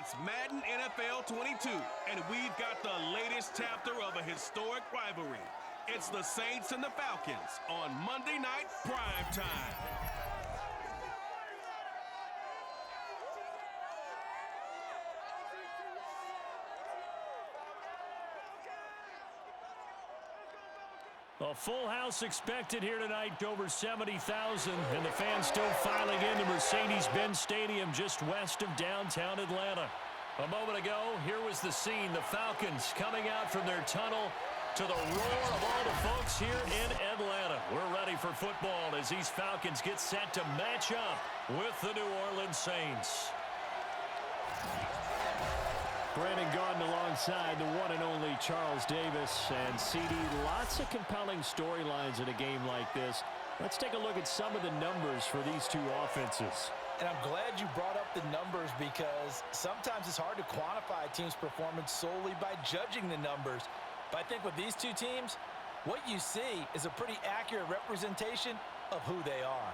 It's Madden NFL 22, and we've got the latest chapter of a historic rivalry. It's the Saints and the Falcons on Monday Night Prime Time. A full house expected here tonight, over 70,000, and the fans still filing into Mercedes-Benz Stadium just west of downtown Atlanta. A moment ago, here was the scene. The Falcons coming out from their tunnel to the roar of all the folks here in Atlanta. We're ready for football as these Falcons get set to match up with the New Orleans Saints. Brandon Gaudin alongside the one and only Charles Davis. And CD, lots of compelling storylines in a game like this. Let's take a look at some of the numbers for these two offenses. And I'm glad you brought up the numbers because sometimes it's hard to quantify a team's performance solely by judging the numbers. But I think with these two teams, what you see is a pretty accurate representation of who they are.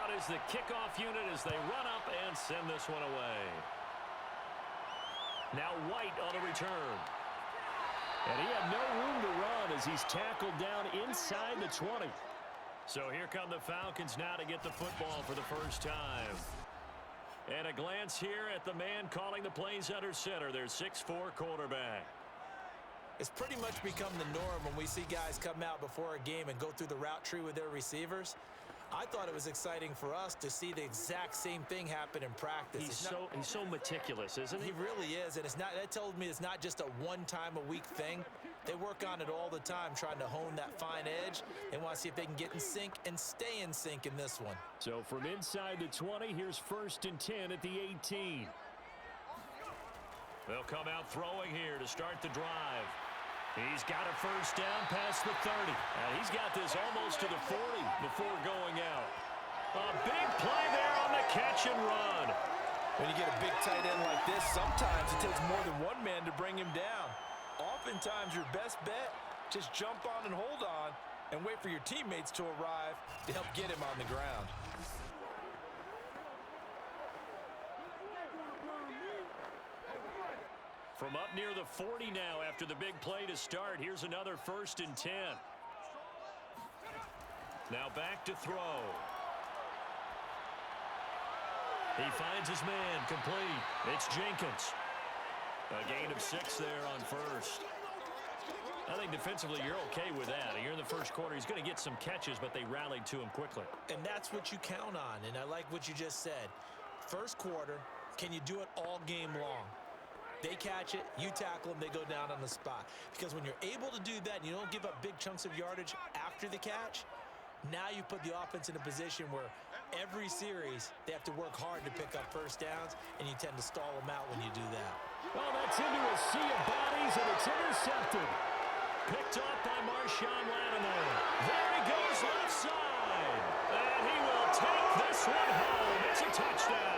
Out is the kickoff unit as they run up and send this one away. Now White on the return. And he had no room to run as he's tackled down inside the 20. So here come the Falcons now to get the football for the first time. And a glance here at the man calling the plays under center, their 6'4" quarterback. It's pretty much become the norm when we see guys come out before a game and go through the route tree with their receivers. I thought it was exciting for us to see the exact same thing happen in practice. He's so meticulous, isn't he? He really is, and that told me it's not just a one-time-a-week thing. They work on it all the time, trying to hone that fine edge. They want to see if they can get in sync and stay in sync in this one. So from inside the 20, here's 1st and 10 at the 18. They'll come out throwing here to start the drive. He's got a first down past the 30. And he's got this almost to the 40 before going out. A big play there on the catch and run. When you get a big tight end like this, sometimes it takes more than one man to bring him down. Oftentimes, your best bet, just jump on and hold on and wait for your teammates to arrive to help get him on the ground. From up near the 40 now after the big play to start. Here's another 1st and 10. Now back to throw. He finds his man complete. It's Jenkins. A gain of 6 there on first. I think defensively you're okay with that. Here in the first quarter, he's going to get some catches, but they rallied to him quickly. And that's what you count on, and I like what you just said. First quarter, can you do it all game long? They catch it, you tackle them, they go down on the spot. Because when you're able to do that and you don't give up big chunks of yardage after the catch, now you put the offense in a position where every series they have to work hard to pick up first downs, and you tend to stall them out when you do that. Well, that's into a sea of bodies, and it's intercepted. Picked up by Marshawn Lattimore. There he goes left side. And he will take this one home. It's a touchdown.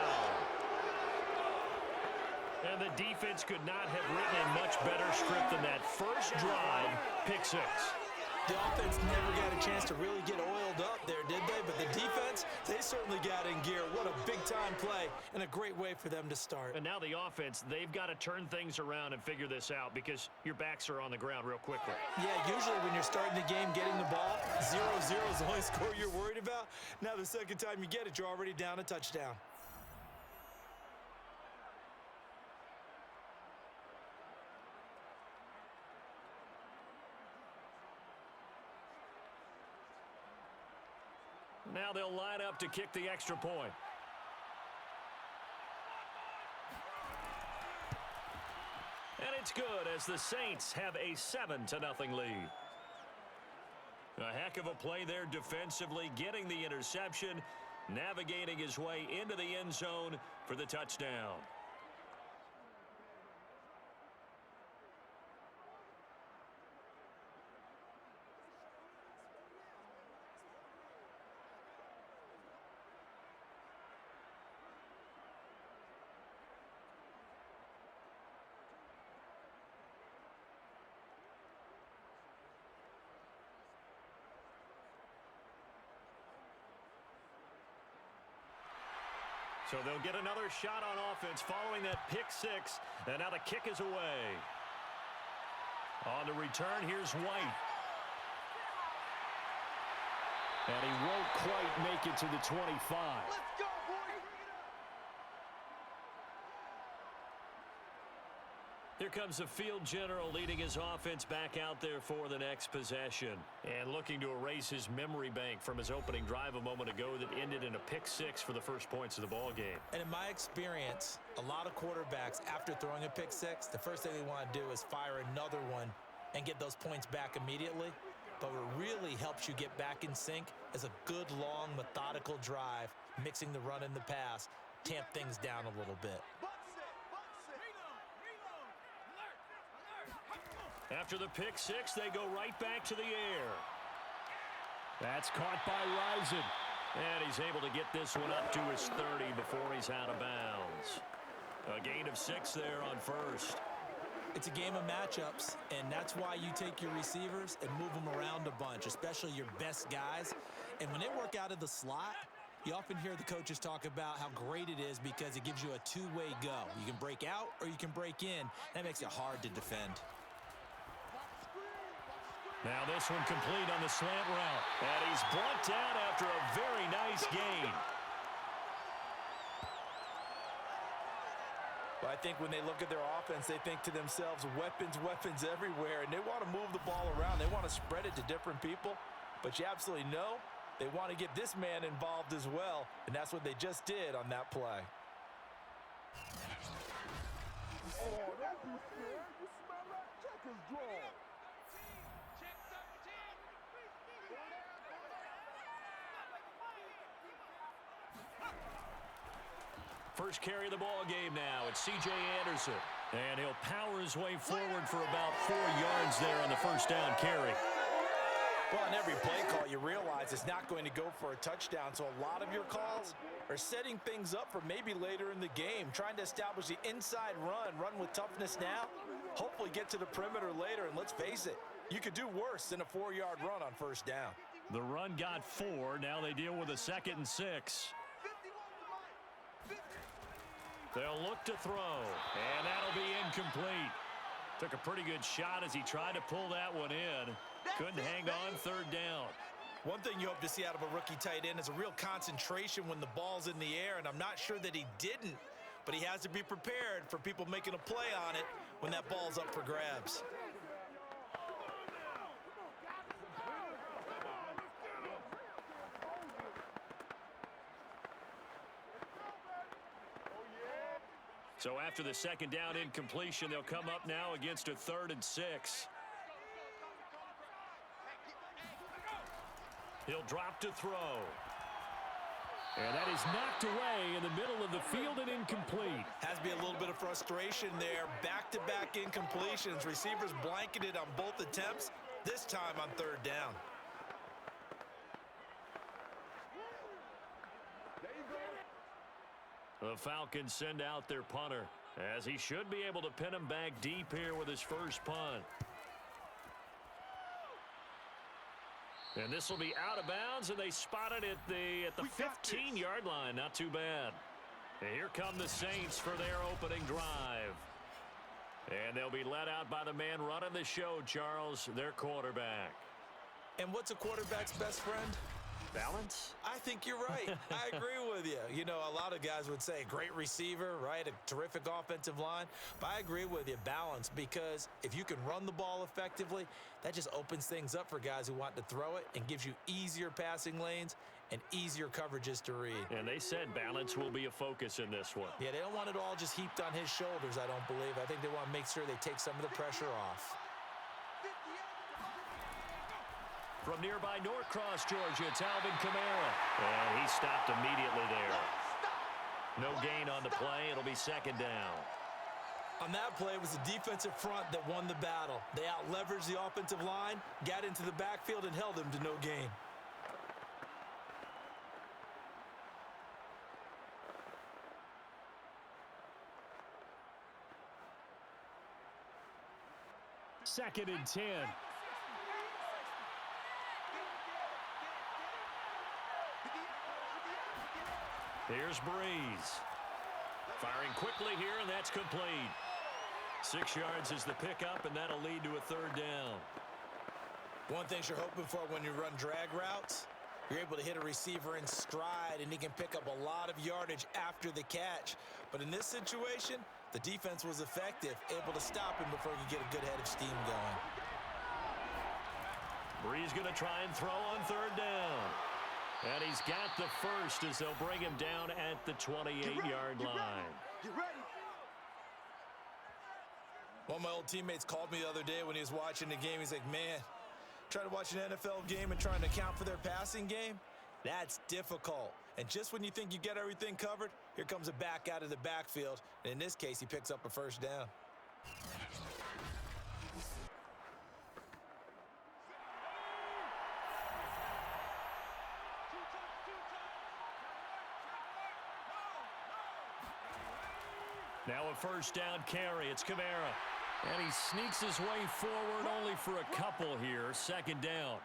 And the defense could not have written a much better script than that. First drive, pick 6. The offense never got a chance to really get oiled up there, did they? But the defense, they certainly got in gear. What a big-time play and a great way for them to start. And now the offense, they've got to turn things around and figure this out because your backs are on the ground real quickly. Yeah, usually when you're starting the game getting the ball, 0-0 is the only score you're worried about. Now the second time you get it, you're already down a touchdown. Now they'll line up to kick the extra point. And it's good as the Saints have a 7-0 lead. A heck of a play there defensively, getting the interception, navigating his way into the end zone for the touchdown. So they'll get another shot on offense following that pick six. And now the kick is away. On the return, here's White. And he won't quite make it to the 25. Let's go, boys! Here comes the field general leading his offense back out there for the next possession. And looking to erase his memory bank from his opening drive a moment ago that ended in a pick six for the first points of the ball game. And in my experience, a lot of quarterbacks, after throwing a pick six, the first thing they want to do is fire another one and get those points back immediately. But what really helps you get back in sync is a good, long, methodical drive, mixing the run and the pass, tamp things down a little bit. After the pick six, they go right back to the air. That's caught by Risen. And he's able to get this one up to his 30 before he's out of bounds. A gain of 6 there on first. It's a game of matchups, and that's why you take your receivers and move them around a bunch, especially your best guys. And when they work out of the slot, you often hear the coaches talk about how great it is because it gives you a two-way go. You can break out or you can break in. That makes it hard to defend. Now this one complete on the slant route. And he's brought down after a very nice gain. Well, I think when they look at their offense, they think to themselves, weapons, weapons everywhere, and they want to move the ball around. They want to spread it to different people, but you absolutely know they want to get this man involved as well, and that's what they just did on that play. Oh, don't be scared. You smell that? Check his draw. First carry of the ball game now. It's C.J. Anderson. And he'll power his way forward for about 4 yards there on the first down carry. Well, on every play call, you realize it's not going to go for a touchdown, so a lot of your calls are setting things up for maybe later in the game, trying to establish the inside run with toughness now, hopefully get to the perimeter later, and let's face it, you could do worse than a 4-yard run on first down. The run got 4. Now they deal with a 2nd and 6. They'll look to throw, and that'll be incomplete. Took a pretty good shot as he tried to pull that one in. Couldn't hang on 3rd down. One thing you hope to see out of a rookie tight end is a real concentration when the ball's in the air, and I'm not sure that he didn't, but he has to be prepared for people making a play on it when that ball's up for grabs. So after the 2nd down incompletion, they'll come up now against a 3rd and 6. He'll drop to throw. And that is knocked away in the middle of the field and incomplete. Has to be a little bit of frustration there. Back-to-back incompletions. Receivers blanketed on both attempts, this time on 3rd down. The Falcons send out their punter, as he should be able to pin him back deep here with his first punt. And this will be out of bounds, and they spot it at the 15-yard line. Not too bad. And here come the Saints for their opening drive. And they'll be led out by the man running the show, Charles, their quarterback. And what's a quarterback's best friend? Balance? I think you're right. I agree with you. You know, a lot of guys would say great receiver, right? A terrific offensive line. But I agree with you, balance, because if you can run the ball effectively, that just opens things up for guys who want to throw it and gives you easier passing lanes and easier coverages to read. And they said balance will be a focus in this one. Yeah, they don't want it all just heaped on his shoulders, I don't believe. I think they want to make sure they take some of the pressure off. From nearby Norcross, Georgia, it's Alvin Kamara. And he stopped immediately there. No gain on the play. It'll be second down. On that play, it was the defensive front that won the battle. They out-leveraged the offensive line, got into the backfield, and held them to no gain. Second and 10. Here's Breeze. Firing quickly here, and that's complete. 6 yards is the pickup, and that'll lead to a third down. One thing you're hoping for when you run drag routes, you're able to hit a receiver in stride, and he can pick up a lot of yardage after the catch. But in this situation, the defense was effective, able to stop him before he could get a good head of steam going. Breeze going to try and throw on third down. And he's got the first as they'll bring him down at the 28-yard line. One of my old teammates called me the other day when he was watching the game. He's like, man, trying to watch an NFL game and trying to account for their passing game, that's difficult. And just when you think you get everything covered, here comes a back out of the backfield. And in this case, he picks up a first down. Now a first down carry. It's Kamara. And he sneaks his way forward only for a couple here. Second down.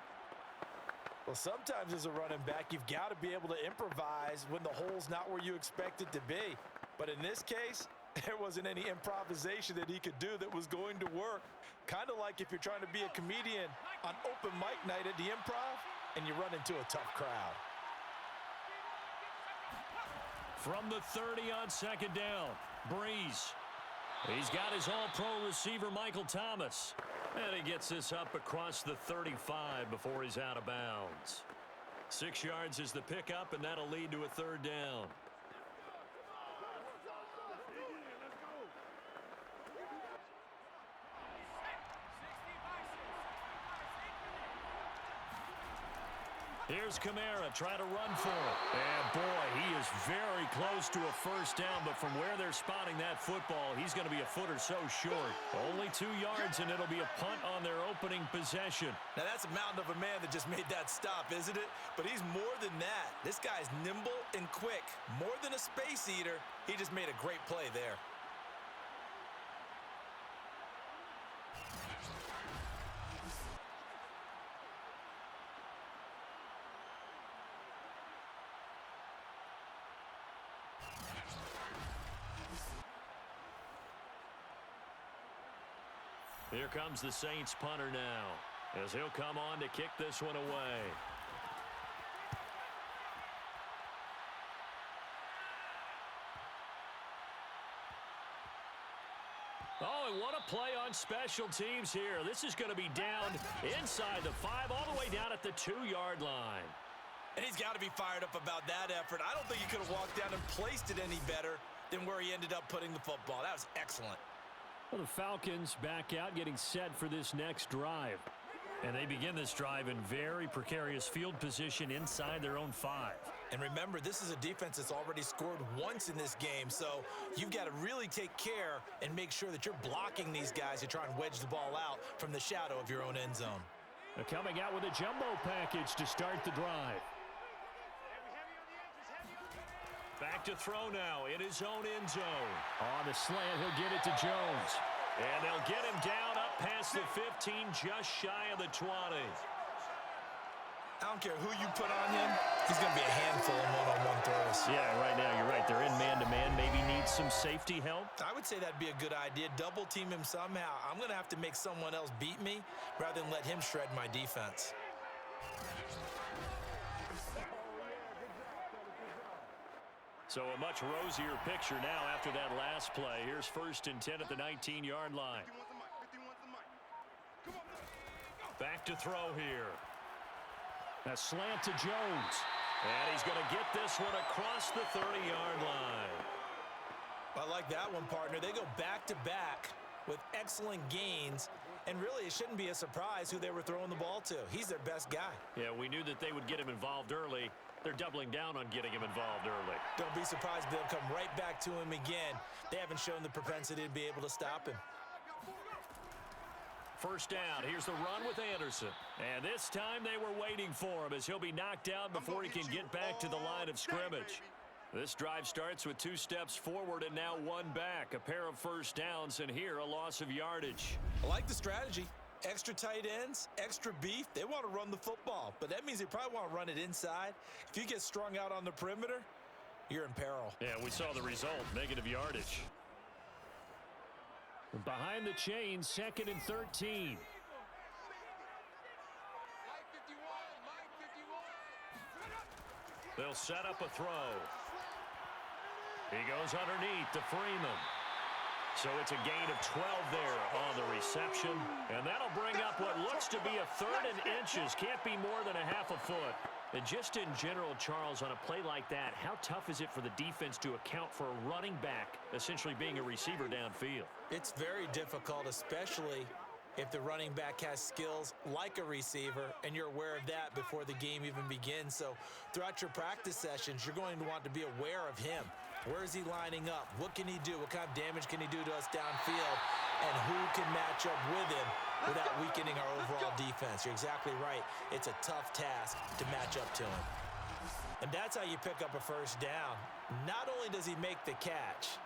Well, sometimes as a running back, you've got to be able to improvise when the hole's not where you expect it to be. But in this case, there wasn't any improvisation that he could do that was going to work. Kind of like if you're trying to be a comedian on open mic night at the Improv and you run into a tough crowd. From the 30 on second down, Breeze. He's got his all-pro receiver, Michael Thomas. And he gets this up across the 35 before he's out of bounds. 6 yards is the pickup, and that'll lead to a third down. Here's Kamara trying to run for it. And boy, he is very close to a first down, but from where they're spotting that football, he's going to be a foot or so short. Only 2 yards, and it'll be a punt on their opening possession. Now, that's a mountain of a man that just made that stop, isn't it? But he's more than that. This guy's nimble and quick. More than a space eater, he just made a great play there. Here comes the Saints punter now, as he'll come on to kick this one away. Oh, and what a play on special teams here. This is going to be down inside the 5, all the way down at the 2-yard line. And he's got to be fired up about that effort. I don't think he could have walked down and placed it any better than where he ended up putting the football. That was excellent. Well, the Falcons back out, getting set for this next drive. And they begin this drive in very precarious field position inside their own 5. And remember, this is a defense that's already scored once in this game, so you've got to really take care and make sure that you're blocking these guys to try and wedge the ball out from the shadow of your own end zone. They're coming out with a jumbo package to start the drive. Back to throw now in his own end zone. On the slant, he'll get it to Jones. And they'll get him down up past the 15, just shy of the 20. I don't care who you put on him. He's going to be a handful in one-on-one throws. Yeah, right now you're right. They're in man-to-man. Maybe needs some safety help. I would say that'd be a good idea. Double team him somehow. I'm going to have to make someone else beat me rather than let him shred my defense. So a much rosier picture now after that last play. Here's 1st and 10 at the 19-yard line. Back to throw here. A slant to Jones. And he's going to get this one across the 30-yard line. I like that one, partner. They go back-to-back with excellent gains. And really, it shouldn't be a surprise who they were throwing the ball to. He's their best guy. Yeah, we knew that they would get him involved early. They're doubling down on getting him involved early. Don't be surprised if they'll come right back to him again. They haven't shown the propensity to be able to stop him. First down, here's the run with Anderson. And this time they were waiting for him as he'll be knocked down before he can get back to the line of scrimmage. This drive starts with 2 steps forward and now 1 back. A pair of first downs, and here a loss of yardage. I like the strategy. Extra tight ends, extra beef. They want to run the football, but that means they probably want to run it inside. If you get strung out on the perimeter, you're in peril. Yeah, we saw the result, negative yardage. Behind the chains, 2nd and 13. They'll set up a throw. He goes underneath to Freeman. So it's a gain of 12 there on the reception. And that'll bring up what looks to be a 3rd and inches. Can't be more than a half a foot. And just in general, Charles, on a play like that, how tough is it for the defense to account for a running back essentially being a receiver downfield? It's very difficult, especially if the running back has skills like a receiver, and you're aware of that before the game even begins. So throughout your practice sessions, you're going to want to be aware of him. Where is he lining up? What can he do? What kind of damage can he do to us downfield? And who can match up with him without weakening our overall defense? You're exactly right. It's a tough task to match up to him. And that's how you pick up a first down. Not only does he make the catch,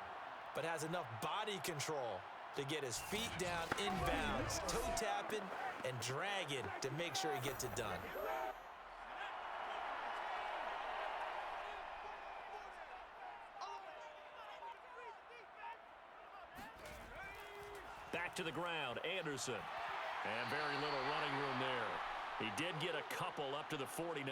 but has enough body control to get his feet down inbounds, toe tapping and dragging to make sure he gets it done. Back to the ground, Anderson. And very little running room there. He did get a couple up to the 49.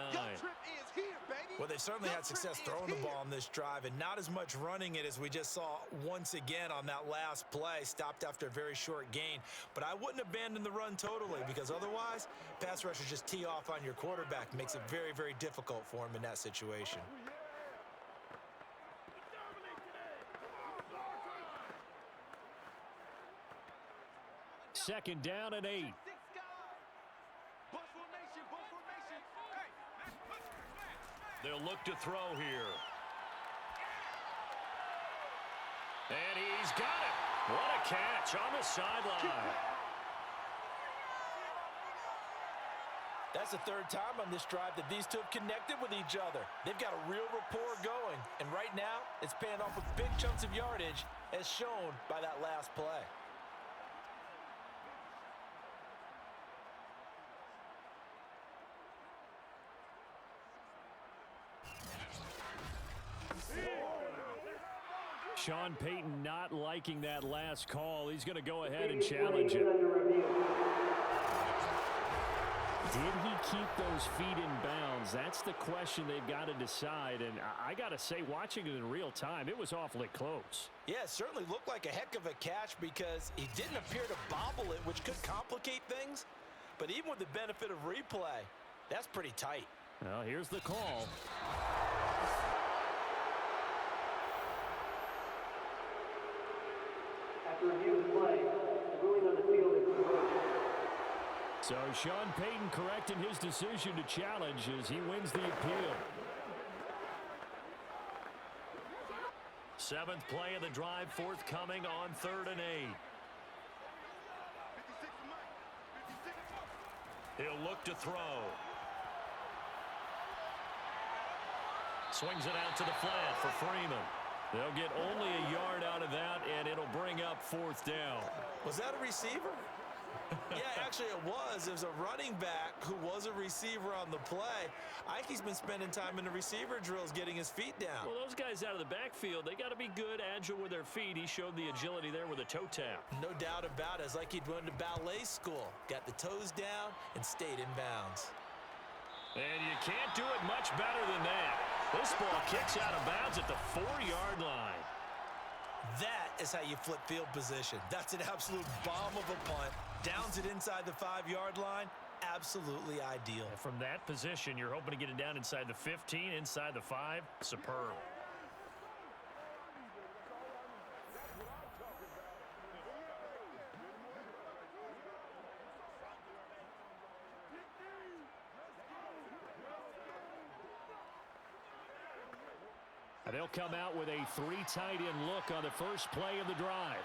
Well, they've certainly had success throwing the ball on this drive, and not as much running it as we just saw once again on that last play. Stopped after a very short gain. But I wouldn't abandon the run totally, because otherwise, pass rushers just tee off on your quarterback. Makes it very, very difficult for him in that situation. Second down and 8. They'll look to throw here. And he's got it. What a catch on the sideline. That's the 3rd time on this drive that these two have connected with each other. They've got a real rapport going. And right now, it's paying off with big chunks of yardage, as shown by that last play. Sean Payton not liking that last call. He's going to go ahead and challenge it. Did he keep those feet in bounds? That's the question they've got to decide. And I got to say, watching it in real time, it was awfully close. Yeah, it certainly looked like a heck of a catch because he didn't appear to bobble it, which could complicate things. But even with the benefit of replay, that's pretty tight. Well, here's the call. So Sean Payton correcting his decision to challenge as he wins the appeal. 7th play of the drive forthcoming on 3rd and 8. He'll look to throw. Swings it out to the flat for Freeman. They'll get only a yard out of that, and it'll bring up 4th down. Was that a receiver? Yeah, actually it was. It was a running back who was a receiver on the play. Ike's been spending time in the receiver drills getting his feet down. Well, those guys out of the backfield, they got to be good, agile with their feet. He showed the agility there with a toe tap. No doubt about it. It's like he'd went to ballet school. Got the toes down and stayed in bounds. And you can't do it much better than that. This ball kicks out of bounds at the 4-yard line. That is how you flip field position. That's an absolute bomb of a punt. Downs it inside the 5-yard line. absolutely ideal. And from that position, you're hoping to get it down inside the 15, inside the 5. Superb. And they'll come out with a 3 tight end look on the first play of the drive.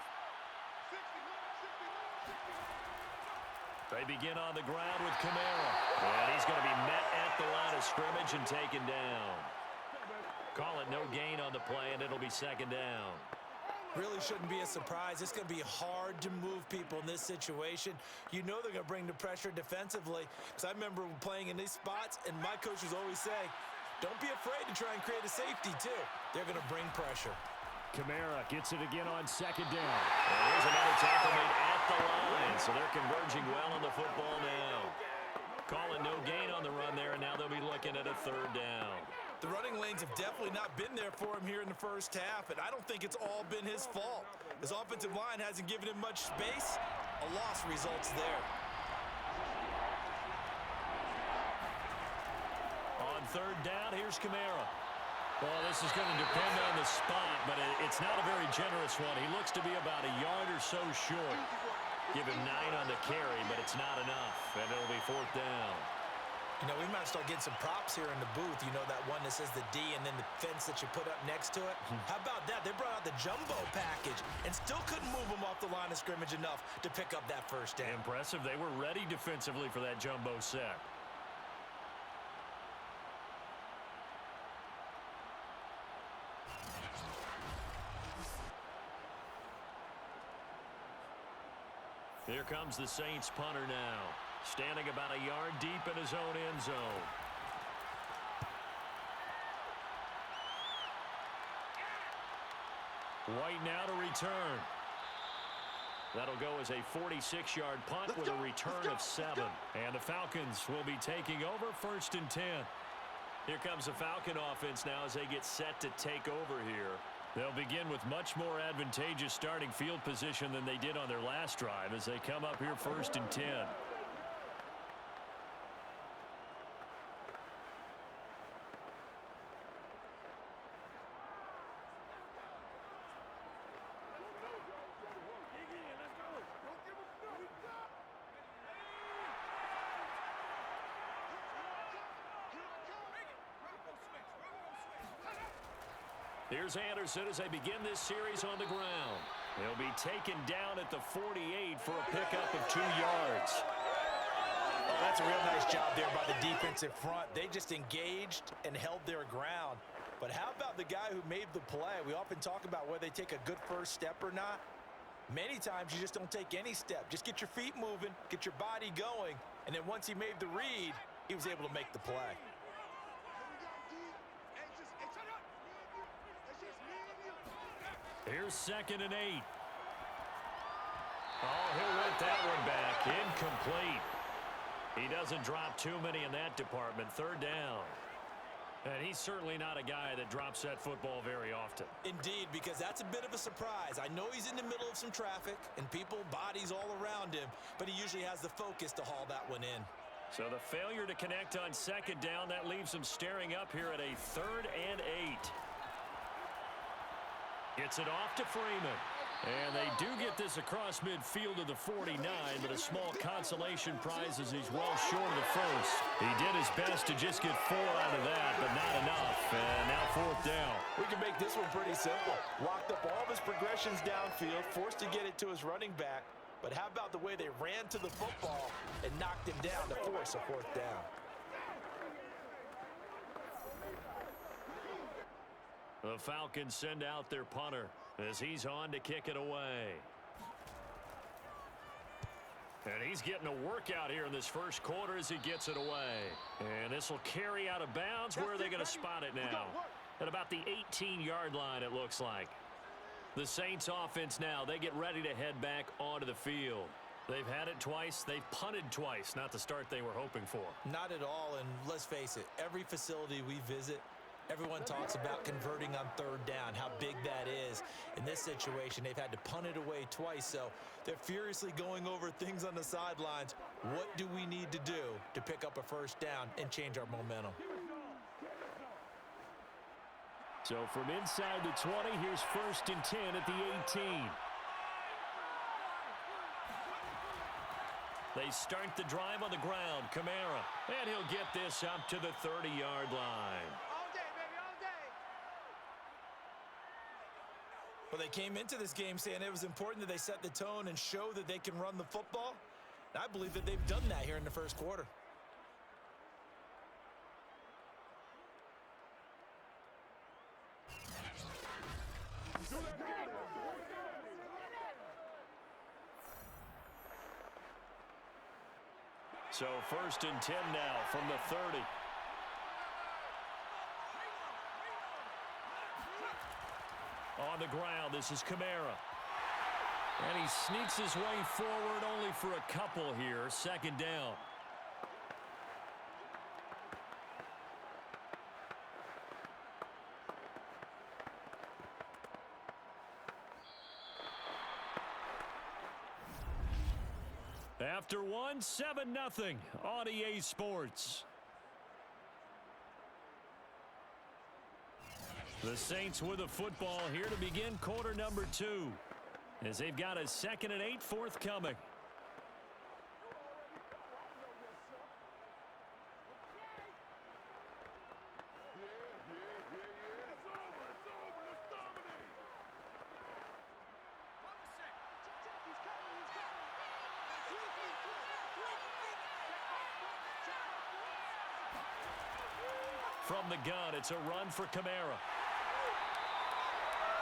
They begin on the ground with Kamara. And he's going to be met at the line of scrimmage and taken down. Call it no gain on the play, and it'll be second down. Really shouldn't be a surprise. It's going to be hard to move people in this situation. You know they're going to bring the pressure defensively. Because I remember playing in these spots, and my coaches always say, don't be afraid to try and create a safety, too. They're going to bring pressure. Kamara gets it again on second down. And there's another tackle made at the line, so they're converging well on the football now. Calling no gain on the run there, and now they'll be looking at a third down. The running lanes have definitely not been there for him here in the first half, and I don't think it's all been his fault. His offensive line hasn't given him much space. A loss results there. On third down, here's Kamara. Well, this is going to depend on the spot, but it's not a very generous one. He looks to be about a yard or so short. Give him 9 on the carry, but it's not enough, and it'll be fourth down. You know, we might start getting some props here in the booth. You know, that one that says the D and then the fence that you put up next to it? How about that? They brought out the jumbo package and still couldn't move them off the line of scrimmage enough to pick up that first down. Impressive. They were ready defensively for that jumbo sack. Here comes the Saints punter now. Standing about a yard deep in his own end zone. White now to return. That'll go as a 46-yard punt with a return of 7. And the Falcons will be taking over first and 10. Here comes the Falcon offense now as they get set to take over here. They'll begin with much more advantageous starting field position than they did on their last drive as they come up here first and 10. Here's Anderson as they begin this series on the ground. They'll be taken down at the 48 for a pickup of 2 yards. Oh, that's a real nice job there by the defensive front. They just engaged and held their ground. But how about the guy who made the play? We often talk about whether they take a good first step or not. Many times you just don't take any step. Just get your feet moving, get your body going, and then once he made the read, he was able to make the play. Here's second and 8. Oh, he'll let that one back. Incomplete. He doesn't drop too many in that department. Third down. And he's certainly not a guy that drops that football very often. Indeed, because that's a bit of a surprise. I know he's in the middle of some traffic and people, bodies all around him, but he usually has the focus to haul that one in. So the failure to connect on second down, that leaves him staring up here at a 3rd and 8. Gets it off to Freeman. And they do get this across midfield to the 49, but a small consolation prize as he's well short of the first. He did his best to just get 4 out of that, but not enough. And now fourth down. We can make this one pretty simple. Locked up all of his progressions downfield, forced to get it to his running back. But how about the way they ran to the football and knocked him down to force a fourth down? The Falcons send out their punter as he's on to kick it away. And he's getting a workout here in this first quarter as he gets it away. And this will carry out of bounds. Where are they going to spot it now? At about the 18-yard line, it looks like. The Saints offense now, they get ready to head back onto the field. They've had it twice. They've punted twice. Not the start they were hoping for. Not at all, and let's face it, every facility we visit, everyone talks about converting on third down, how big that is. In this situation, they've had to punt it away twice, so they're furiously going over things on the sidelines. What do we need to do to pick up a first down and change our momentum? So from inside the 20, here's 1st and 10 at the 18. They start the drive on the ground. Kamara. And he'll get this up to the 30-yard line. Well, they came into this game saying it was important that they set the tone and show that they can run the football. I believe that they've done that here in the first quarter. So 1st and 10 now from the 30. On the ground, this is Kamara. And he sneaks his way forward only for a couple here. 2nd down. After one, 7-0 on EA Sports. The Saints with the football here to begin quarter number 2, as they've got a 2nd and 8 forthcoming. From the gun, it's a run for Kamara.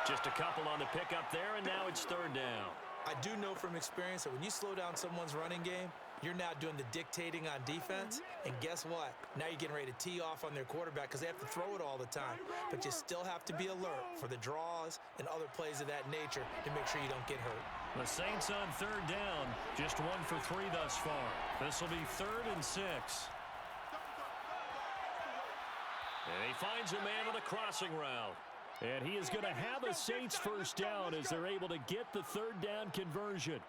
Just a couple on the pickup there, and now it's 3rd down. I do know from experience that when you slow down someone's running game, you're now doing the dictating on defense. And guess what? Now you're getting ready to tee off on their quarterback because they have to throw it all the time. But you still have to be alert for the draws and other plays of that nature to make sure you don't get hurt. The Saints on 3rd down, just 1 for 3 thus far. This will be 3rd and 6. And he finds a man on a crossing route. And he is going to have a Saints first down as they're able to get the 3rd down conversion.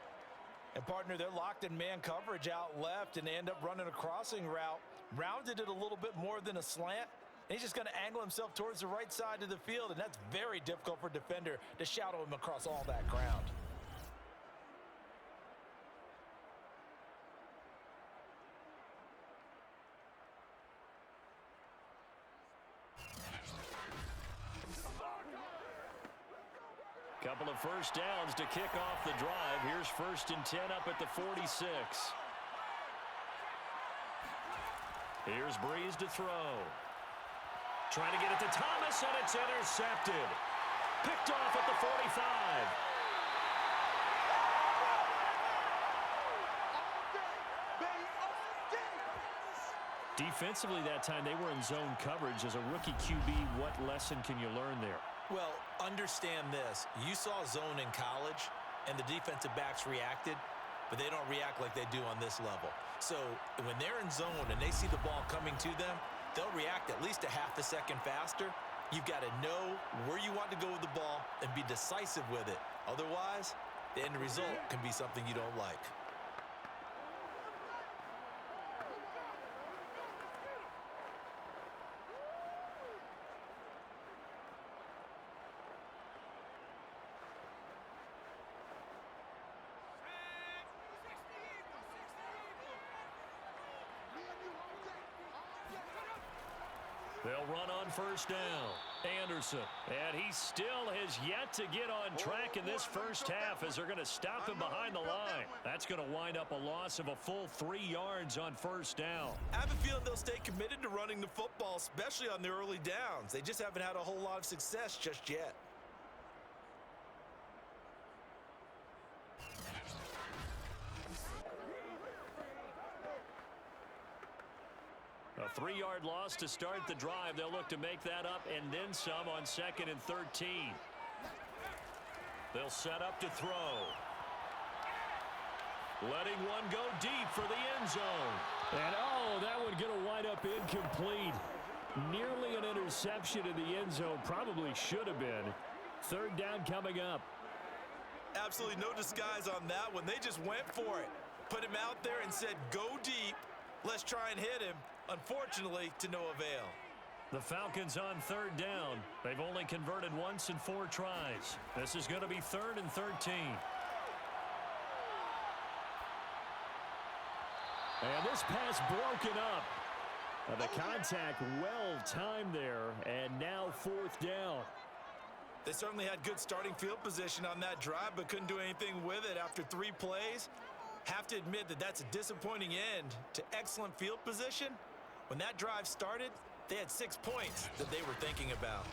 And, partner, they're locked in man coverage out left and they end up running a crossing route. Rounded it a little bit more than a slant. And he's just going to angle himself towards the right side of the field. And that's very difficult for a defender to shadow him across all that ground. Couple of first downs to kick off the drive. Here's 1st and 10 up at the 46. Here's Breeze to throw. Trying to get it to Thomas, and it's intercepted. Picked off at the 45. Defensively that time, they were in zone coverage. As a rookie QB, what lesson can you learn there? Well, understand this. You saw zone in college, and the defensive backs reacted, but they don't react like they do on this level. So when they're in zone and they see the ball coming to them, they'll react at least a half a second faster. You've got to know where you want to go with the ball and be decisive with it. Otherwise, the end result can be something you don't like. They'll run on first down. Anderson. And he still has yet to get on track in this first half as they're going to stop him behind the line. That's going to wind up a loss of a full 3 yards on first down. I have a feeling they'll stay committed to running the football, especially on the early downs. They just haven't had a whole lot of success just yet. A 3-yard loss to start the drive. They'll look to make that up and then some on 2nd and 13. They'll set up to throw. Letting one go deep for the end zone. And that one going to wind up incomplete. Nearly an interception in the end zone. Probably should have been. 3rd down coming up. Absolutely no disguise on that one. They just went for it. put him out there and said, go deep. Let's try and hit him. Unfortunately, to no avail. The Falcons on 3rd down. They've only converted once in 4 tries. This is going to be 3rd and 13. And this pass broken up. The contact well timed there, and now 4th down. They certainly had good starting field position on that drive, but couldn't do anything with it after 3 plays. Have to admit that that's a disappointing end to excellent field position. When that drive started, they had 6 points that they were thinking about.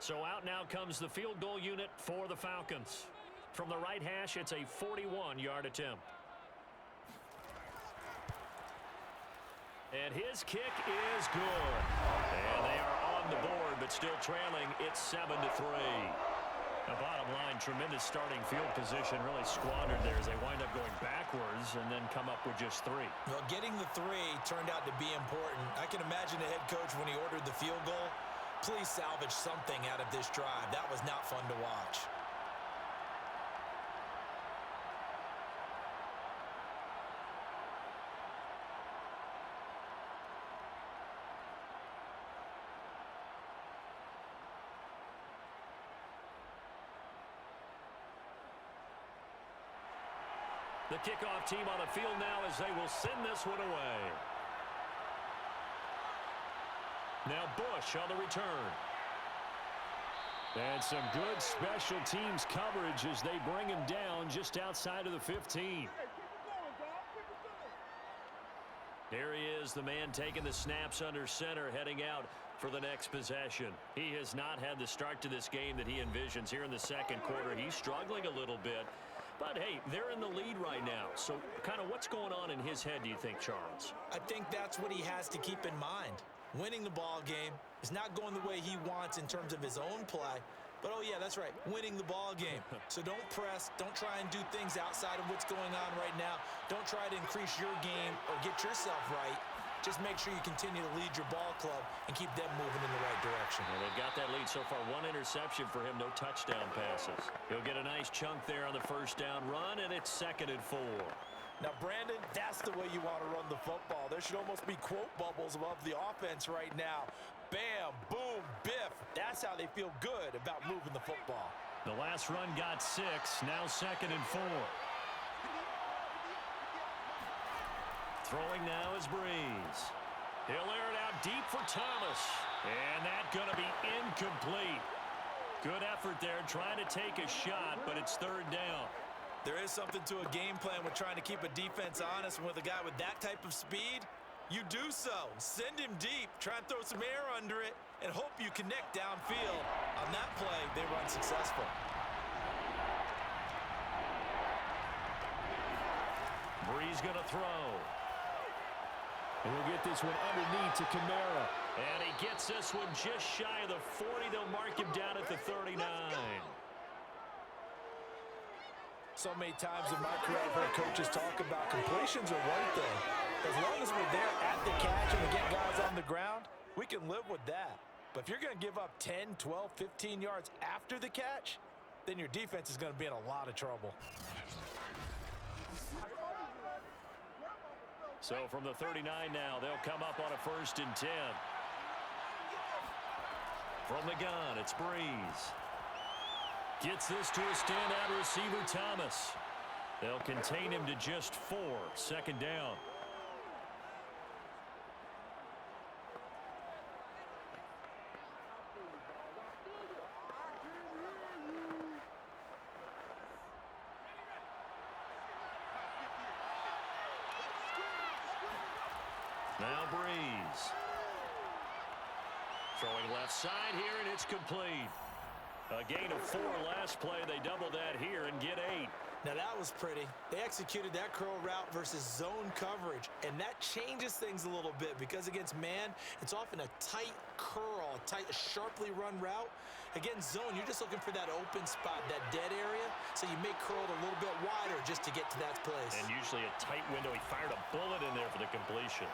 So out now comes the field goal unit for the Falcons. From the right hash, it's a 41-yard attempt. And his kick is good. And they are on the board, but still trailing. It's 7-3. Now, bottom line, tremendous starting field position, really squandered there as they wind up going backwards and then come up with just 3. Well, getting the 3 turned out to be important. I can imagine the head coach when he ordered the field goal. Please salvage something out of this drive. That was not fun to watch. The kickoff team on the field now as they will send this one away. Now Bush on the return. And some good special teams coverage as they bring him down just outside of the 15. Here he is, the man taking the snaps under center, heading out for the next possession. He has not had the start to this game that he envisions here in the second quarter. He's struggling a little bit. But, hey, they're in the lead right now. So kind of what's going on in his head, do you think, Charles? I think that's what he has to keep in mind. Winning the ball game is not going the way he wants in terms of his own play. But, oh, yeah, that's right, winning the ball game. So don't press. Don't try and do things outside of what's going on right now. Don't try to increase your game or get yourself right. Just make sure you continue to lead your ball club and keep them moving in the right direction. Well, they've got that lead so far. 1 interception for him, no touchdown passes. He'll get a nice chunk there on the first down run, and it's 2nd and 4. Now, Brandon, that's the way you want to run the football. There should almost be quote bubbles above the offense right now. Bam, boom, biff. That's how they feel good about moving the football. The last run got 6, now 2nd and 4. Throwing now is Breeze. He'll air it out deep for Thomas. And that's going to be incomplete. Good effort there trying to take a shot, but it's 3rd down. There is something to a game plan with trying to keep a defense honest. With a guy with that type of speed, you do so. Send him deep. Try and throw some air under it and hope you connect downfield. On that play, they were unsuccessful. Breeze going to throw. And we'll get this one underneath to Kamara. And he gets this one just shy of the 40. They'll mark him down at the 39. So many times in my career, I've heard coaches talk about completions are one thing. As long as we're there at the catch and we get guys on the ground, we can live with that. But if you're going to give up 10, 12, 15 yards after the catch, then your defense is going to be in a lot of trouble. So from the 39 now, they'll come up on a 1st and 10. From the gun, it's Breeze. Gets this to a standout receiver, Thomas. They'll contain him to just 4, 2nd down. Now Breeze. Throwing left side here, and it's complete. A gain of 4 last play. They double that here and get 8. Now that was pretty. They executed that curl route versus zone coverage, and that changes things a little bit because against man, it's often a tight curl, a tight, sharply run route. Against zone, you're just looking for that open spot, that dead area, so you may curl it a little bit wider just to get to that place. And usually a tight window. He fired a bullet in there for the completion.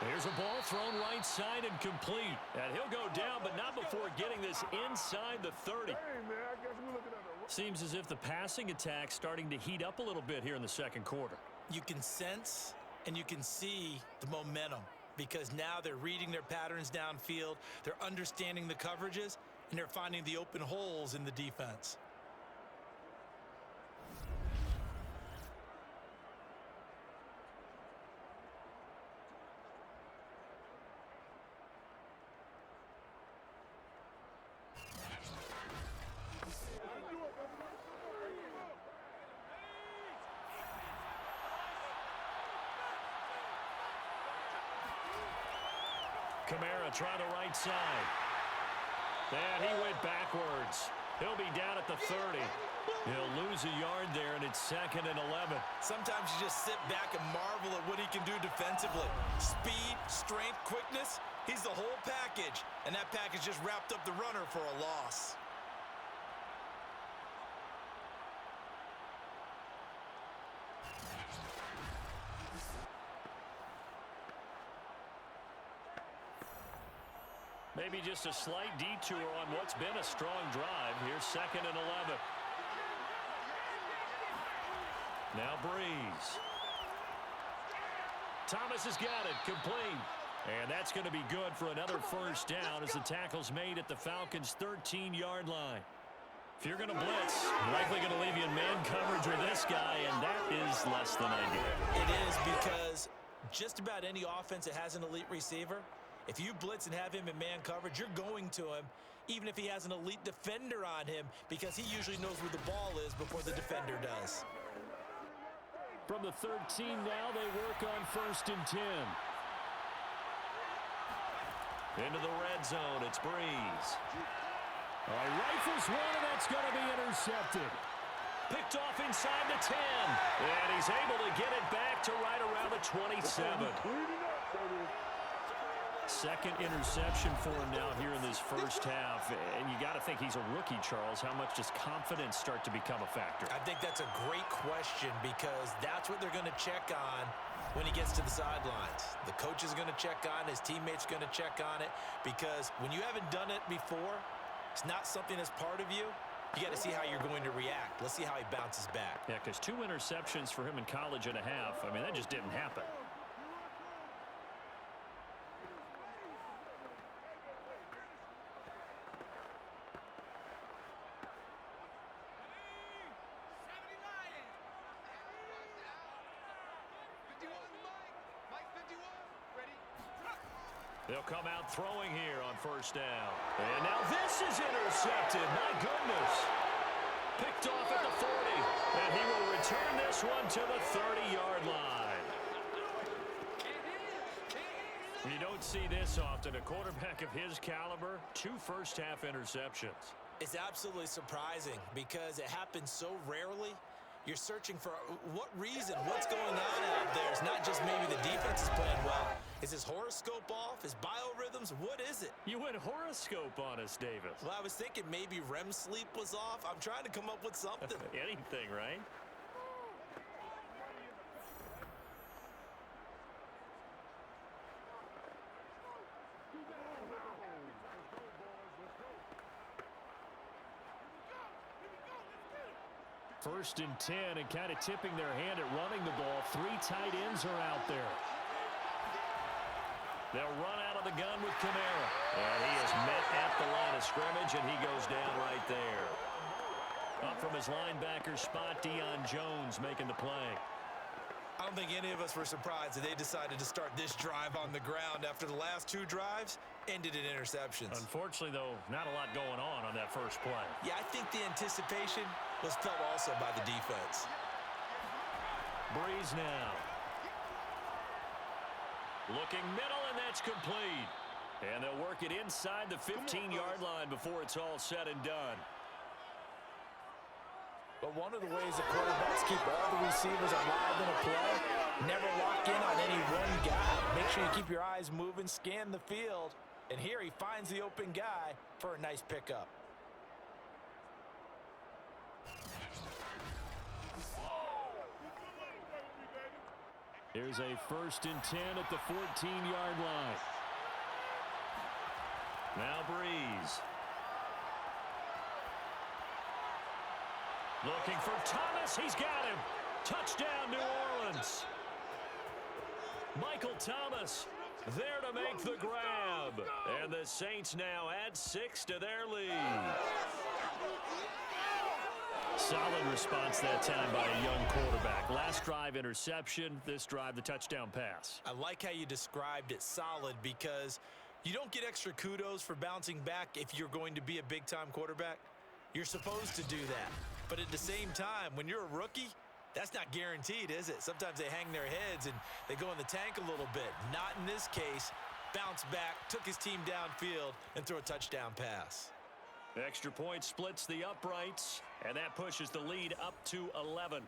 Here's a ball thrown right side and complete. And he'll go down, but not before getting this inside the 30. Hey, man, I guess we're looking at a... Seems as if the passing attack's starting to heat up a little bit here in the second quarter. You can sense and you can see the momentum because now they're reading their patterns downfield, they're understanding the coverages, and they're finding the open holes in the defense. Kamara trying the right side. And he went backwards. He'll be down at the 30. He'll lose a yard there, and it's 2nd and 11. Sometimes you just sit back and marvel at what he can do defensively. Speed, strength, quickness, he's the whole package. And that package just wrapped up the runner for a loss. Maybe just a slight detour on what's been a strong drive. Here's 2nd and 11. Now Breeze. Thomas has got it. Complete. And that's going to be good for another first down as the tackle's made at the Falcons' 13-yard line. If you're going to blitz, likely going to leave you in man coverage with this guy, and that is less than ideal. It is because just about any offense that has an elite receiver, if you blitz and have him in man coverage, you're going to him, even if he has an elite defender on him, because he usually knows where the ball is before the defender does. From the 13 now, they work on 1st and 10. Into the red zone, it's Breeze. All right, rifles one, and that's going to be intercepted. Picked off inside the 10. And he's able to get it back to right around the 27. Second interception for him now here in this first half. And you got to think he's a rookie, Charles. How much does confidence start to become a factor? I think that's a great question because that's what they're going to check on when he gets to the sidelines. The coach is going to check on, his teammates are going to check on it, because when you haven't done it before, it's not something that's part of you. You got to see how you're going to react. Let's see how he bounces back. Yeah, because 2 interceptions for him in college and a half. I mean, that just didn't happen. They'll come out throwing here on first down. And now this is intercepted. My goodness. Picked off at the 40. And he will return this one to the 30-yard line. You don't see this often. A quarterback of his caliber, 2 first-half interceptions. It's absolutely surprising because it happens so rarely. You're searching for what reason, what's going on out there. It's not just maybe the defense is playing well. Is his horoscope off? His biorhythms? What is it? You went horoscope on us, Davis. Well, I was thinking maybe REM sleep was off. I'm trying to come up with something. Anything, right? First and 10, and kind of tipping their hand at running the ball. 3 tight ends are out there. They'll run out of the gun with Kamara. And he is met at the line of scrimmage, and he goes down right there. Up from his linebacker spot, Deion Jones making the play. I don't think any of us were surprised that they decided to start this drive on the ground after the last 2 drives ended in interceptions. Unfortunately, though, not a lot going on that first play. Yeah, I think the anticipation was felt also by the defense. Breeze now. Looking middle, and that's complete. And they'll work it inside the 15-yard line before it's all said and done. But one of the ways that quarterbacks keep all the receivers alive in a play, never lock in on any one guy. Make sure you keep your eyes moving, scan the field. And here he finds the open guy for a nice pickup. Here's a 1st and 10 at the 14-yard line. Now Breeze. Looking for Thomas. He's got him. Touchdown, New Orleans. Michael Thomas there to make the grab. And the Saints now add 6 to their lead. Solid response that time by a young quarterback. Last drive, interception. This drive, the touchdown pass. I like how you described it, solid, because you don't get extra kudos for bouncing back if you're going to be a big-time quarterback. You're supposed to do that. But at the same time, when you're a rookie, that's not guaranteed, is it? Sometimes they hang their heads and they go in the tank a little bit. Not in this case. Bounce back, took his team downfield, and threw a touchdown pass. Extra point splits the uprights, and that pushes the lead up to 11.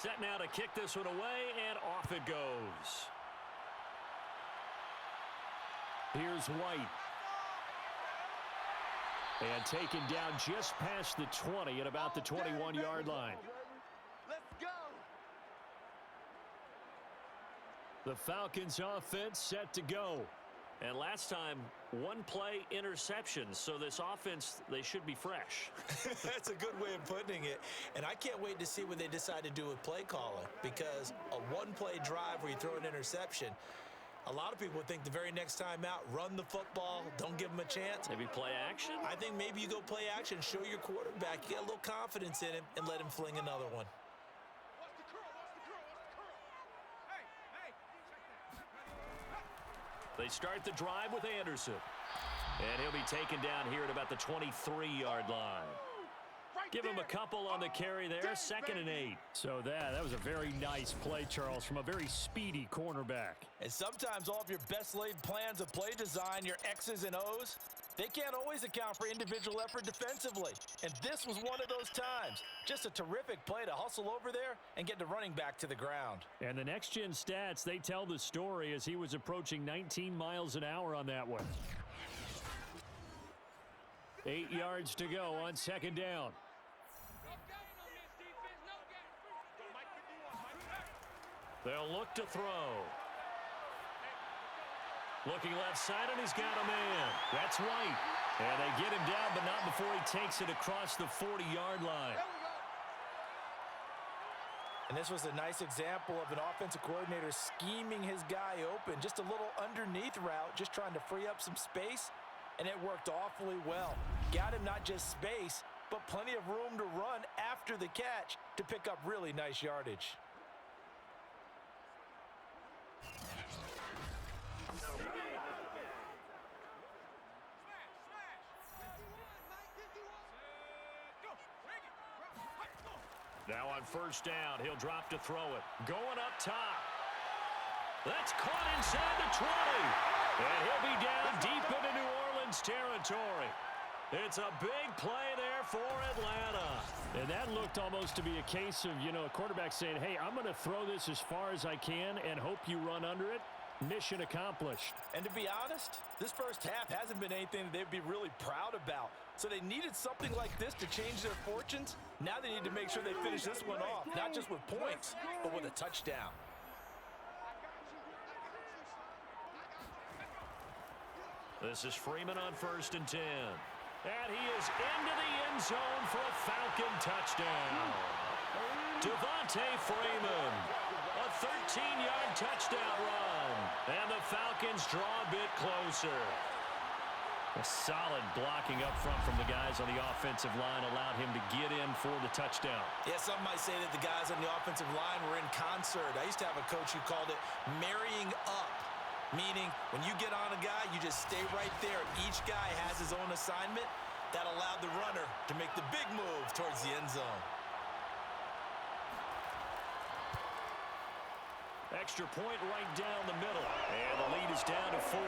Set now to kick this one away, and off it goes. Here's White. And taken down just past the 20 at about the 21-yard line. Let's go. The Falcons offense set to go. And last time, one play interception. So this offense, they should be fresh. That's a good way of putting it. And I can't wait to see what they decide to do with play calling, because a one-play drive where you throw an interception, a lot of people think the very next time out, run the football, don't give them a chance. Maybe play action? I think maybe you go play action, show your quarterback, you got a little confidence in him, and let him fling another one. They start the drive with Anderson. And he'll be taken down here at about the 23-yard line. Give him a couple on the carry there, 2nd and 8. So that was a very nice play, Charles, from a very speedy cornerback. And sometimes all of your best laid plans of play design, your X's and O's, they can't always account for individual effort defensively. And this was one of those times. Just a terrific play to hustle over there and get the running back to the ground. And the next-gen stats, they tell the story as he was approaching 19 miles an hour on that one. 8 yards to go on 2nd down. They'll look to throw. Looking left side, and he's got a man. That's White. And they get him down, but not before he takes it across the 40-yard line. And this was a nice example of an offensive coordinator scheming his guy open. Just a little underneath route, just trying to free up some space, and it worked awfully well. Got him not just space, but plenty of room to run after the catch to pick up really nice yardage. Now on 1st down, he'll drop to throw it. Going up top. That's caught inside the 20. And he'll be down deep into New Orleans territory. It's a big play there for Atlanta. And that looked almost to be a case of, a quarterback saying, hey, I'm going to throw this as far as I can and hope you run under it. Mission accomplished. And to be honest, this first half hasn't been anything that they'd be really proud about. So they needed something like this to change their fortunes. Now they need to make sure they finish this one off, not just with points, but with a touchdown. This is Freeman on 1st and 10. And he is into the end zone for a Falcon touchdown. Devontae Freeman, a 13-yard touchdown run. And the Falcons draw a bit closer. A solid blocking up front from the guys on the offensive line allowed him to get in for the touchdown. Yeah, some might say that the guys on the offensive line were in concert. I used to have a coach who called it marrying up, meaning when you get on a guy, you just stay right there. Each guy has his own assignment. That allowed the runner to make the big move towards the end zone. extra point right down the middle. And the lead is down to 4.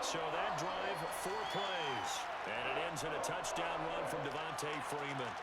So that drive, 4 plays. And it ends in a touchdown run from Devontae Freeman.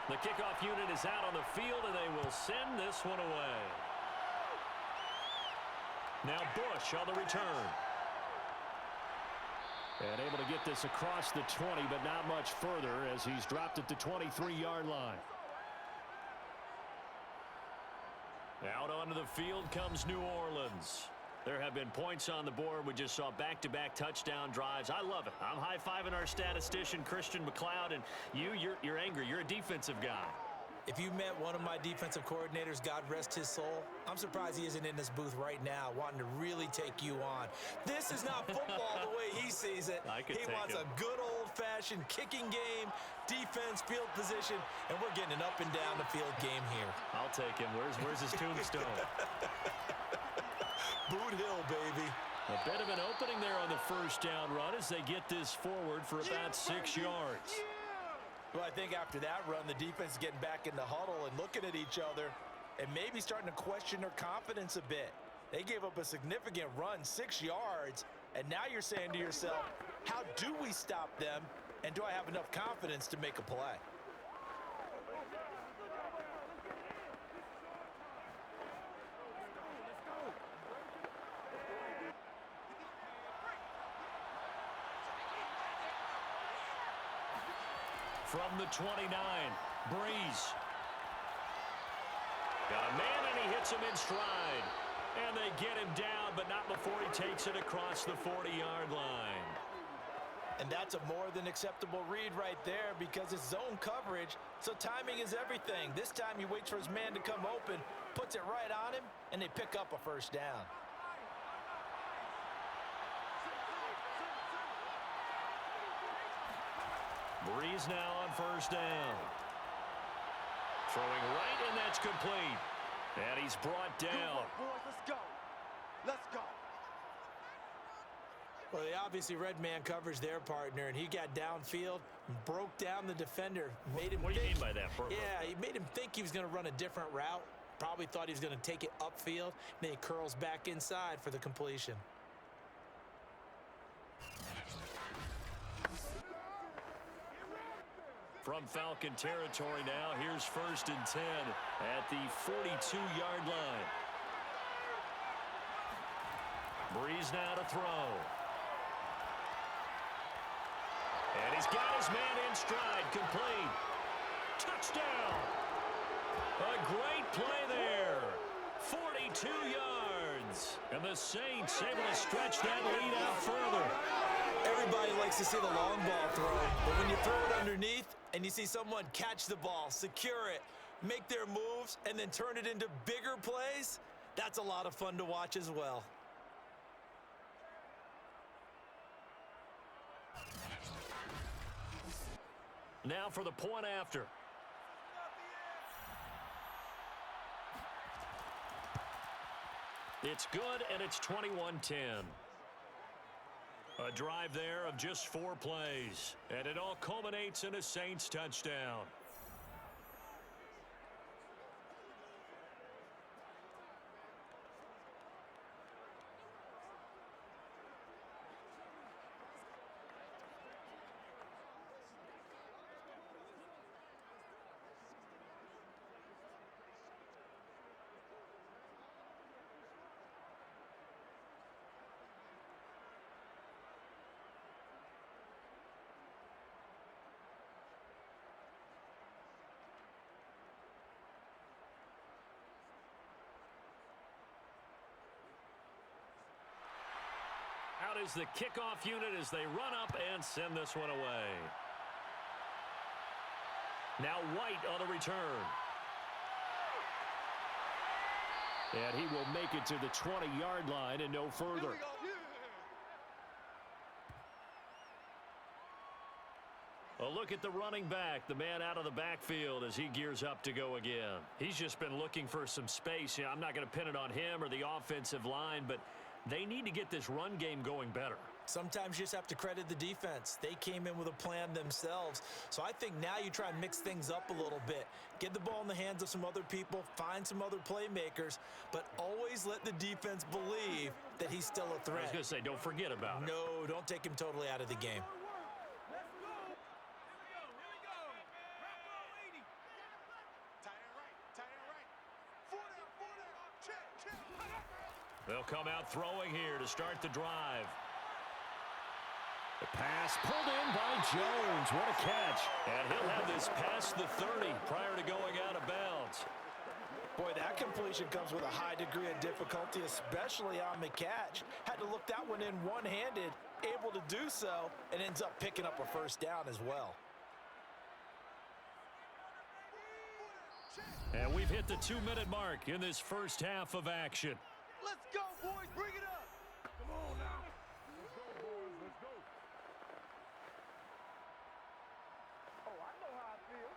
The kickoff unit is out on the field, and they will send this one away. Now Bush on the return. And able to get this across the 20, but not much further as he's dropped it to 23-yard line. Out onto the field comes New Orleans. There have been points on the board. We just saw back-to-back touchdown drives. I love it. I'm high-fiving our statistician, Christian McLeod, and you're angry. You're a defensive guy. If you met one of my defensive coordinators, God rest his soul, I'm surprised he isn't in this booth right now wanting to really take you on. This is not football the way he sees it. He wants a good old-fashioned kicking game, defense, field position, and we're getting an up-and-down-the-field game here. I'll take him. Where's his tombstone? Boot Hill, baby. A bit of an opening there on the first down run as they get this forward for about 6 yards. Well, I think after that run, the defense is getting back in the huddle and looking at each other and maybe starting to question their confidence a bit. They gave up a significant run, 6 yards, and now you're saying to yourself, how do we stop them, and do I have enough confidence to make a play? From the 29, Breeze. Got a man, and he hits him in stride. And they get him down, but not before he takes it across the 40-yard line. And that's a more than acceptable read right there because it's zone coverage, so timing is everything. This time he waits for his man to come open, puts it right on him, and they pick up a first down. Breeze now on first down. Throwing right, and that's complete. And he's brought down. Good work, boys. Let's go. Let's go. Well, they obviously read man coverage their partner, and he got downfield, broke down the defender, made him What do you mean by that, Burko? Yeah, he made him think he was going to run a different route. Probably thought he was going to take it upfield. Then he curls back inside for the completion. From Falcon territory now, here's 1st and 10 at the 42-yard line. Breeze now to throw. And he's got his man in stride, complete. Touchdown! A great play there. 42 yards. And the Saints able to stretch that lead out further. Everybody likes to see the long ball throw, but when you throw it underneath and you see someone catch the ball, secure it, make their moves, and then turn it into bigger plays, that's a lot of fun to watch as well. Now for the point after. It's good, and it's 21-10. A drive there of just 4 plays, and it all culminates in a Saints touchdown. Out is the kickoff unit as they run up and send this one away. Now White on the return. And he will make it to the 20-yard line and no further. A look at the running back, the man out of the backfield as he gears up to go again. He's just been looking for some space. I'm not going to pin it on him or the offensive line, but they need to get this run game going better. Sometimes you just have to credit the defense. They came in with a plan themselves. So I think now you try and mix things up a little bit. Get the ball in the hands of some other people, find some other playmakers, but always let the defense believe that he's still a threat. I was going to say, don't forget about it. No, don't take him totally out of the game. They'll come out throwing here to start the drive. The pass pulled in by Jones. What a catch. And he'll have this past the 30 prior to going out of bounds. Boy, that completion comes with a high degree of difficulty, especially on the catch. Had to look that one in one-handed, able to do so, and ends up picking up a first down as well. And we've hit the 2-minute mark in this first half of action. Let's go, boys. Bring it up. Come on now. Let's go, boys. Let's go. Oh, I know how I feel.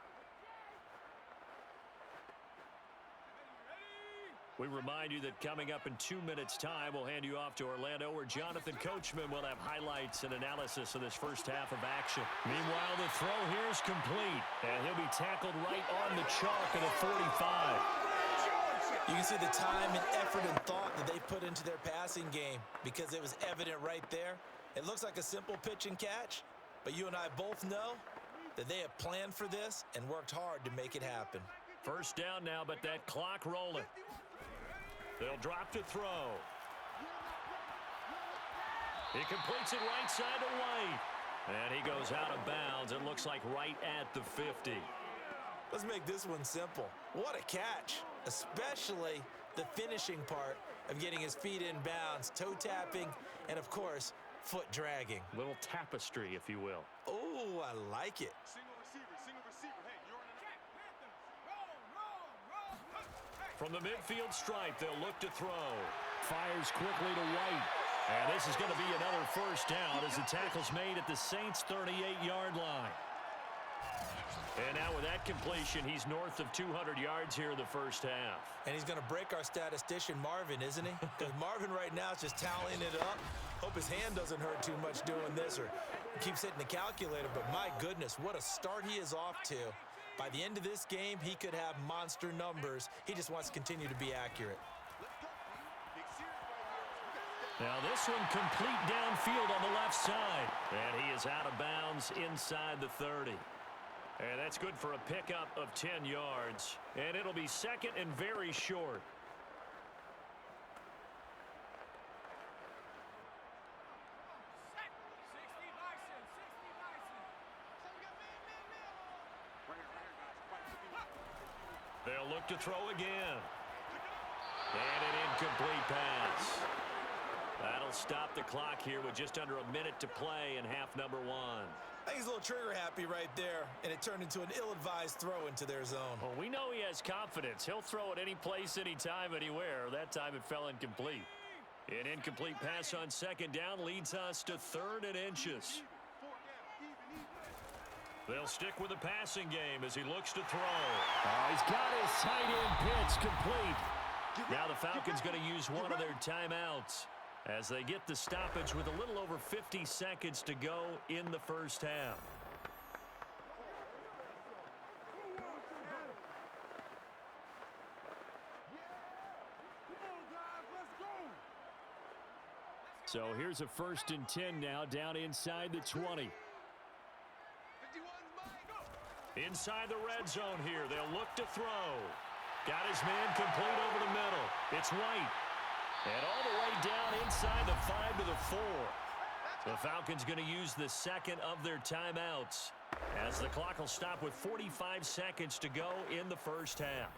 We remind you that coming up in 2 minutes' time, we'll hand you off to Orlando, where Jonathan Coachman will have highlights and analysis of this first half of action. Meanwhile, the throw here is complete, and he'll be tackled right on the chalk at the 45. You can see the time and effort and thought that they put into their passing game because it was evident right there. It looks like a simple pitch and catch, but you and I both know that they have planned for this and worked hard to make it happen. First down now, but that clock rolling. They'll drop to throw. He completes it right side to White. And he goes out of bounds. It looks like right at the 50. Let's make this one simple. What a catch, especially the finishing part of getting his feet in bounds, toe tapping, and of course, foot dragging. Little tapestry, if you will. Oh, I like it. Single receiver. Hey, you're on the track. From the midfield stripe, they'll look to throw. Fires quickly to White. And this is going to be another first down as the tackle's made at the Saints' 38-yard line. And now with that completion, he's north of 200 yards here in the first half. And he's going to break our statistician, Marvin, isn't he? Because Marvin right now is just tallying it up. Hope his hand doesn't hurt too much doing this or keeps hitting the calculator. But my goodness, what a start he is off to. By the end of this game, he could have monster numbers. He just wants to continue to be accurate. Now this one complete downfield on the left side. And he is out of bounds inside the 30. And that's good for a pickup of 10 yards. And it'll be second and very short. They'll look to throw again. And an incomplete pass. That'll stop the clock here with just under a minute to play in half number one. I think he's a little trigger happy right there, and it turned into an ill-advised throw into their zone. Well, we know he has confidence. He'll throw it any place, anytime, anywhere. That time it fell incomplete. An incomplete pass on second down leads us to 3rd and inches. They'll stick with the passing game as he looks to throw. He's got his tight end pitch complete. Now the Falcons going to use one of their timeouts as they get the stoppage with a little over 50 seconds to go in the first half. So here's a 1st and 10 now down inside the 20. Inside the red zone here, they'll look to throw. Got his man complete over the middle. It's White. And all the way down inside the 5 to the 4. The Falcons going to use the second of their timeouts as the clock will stop with 45 seconds to go in the first half.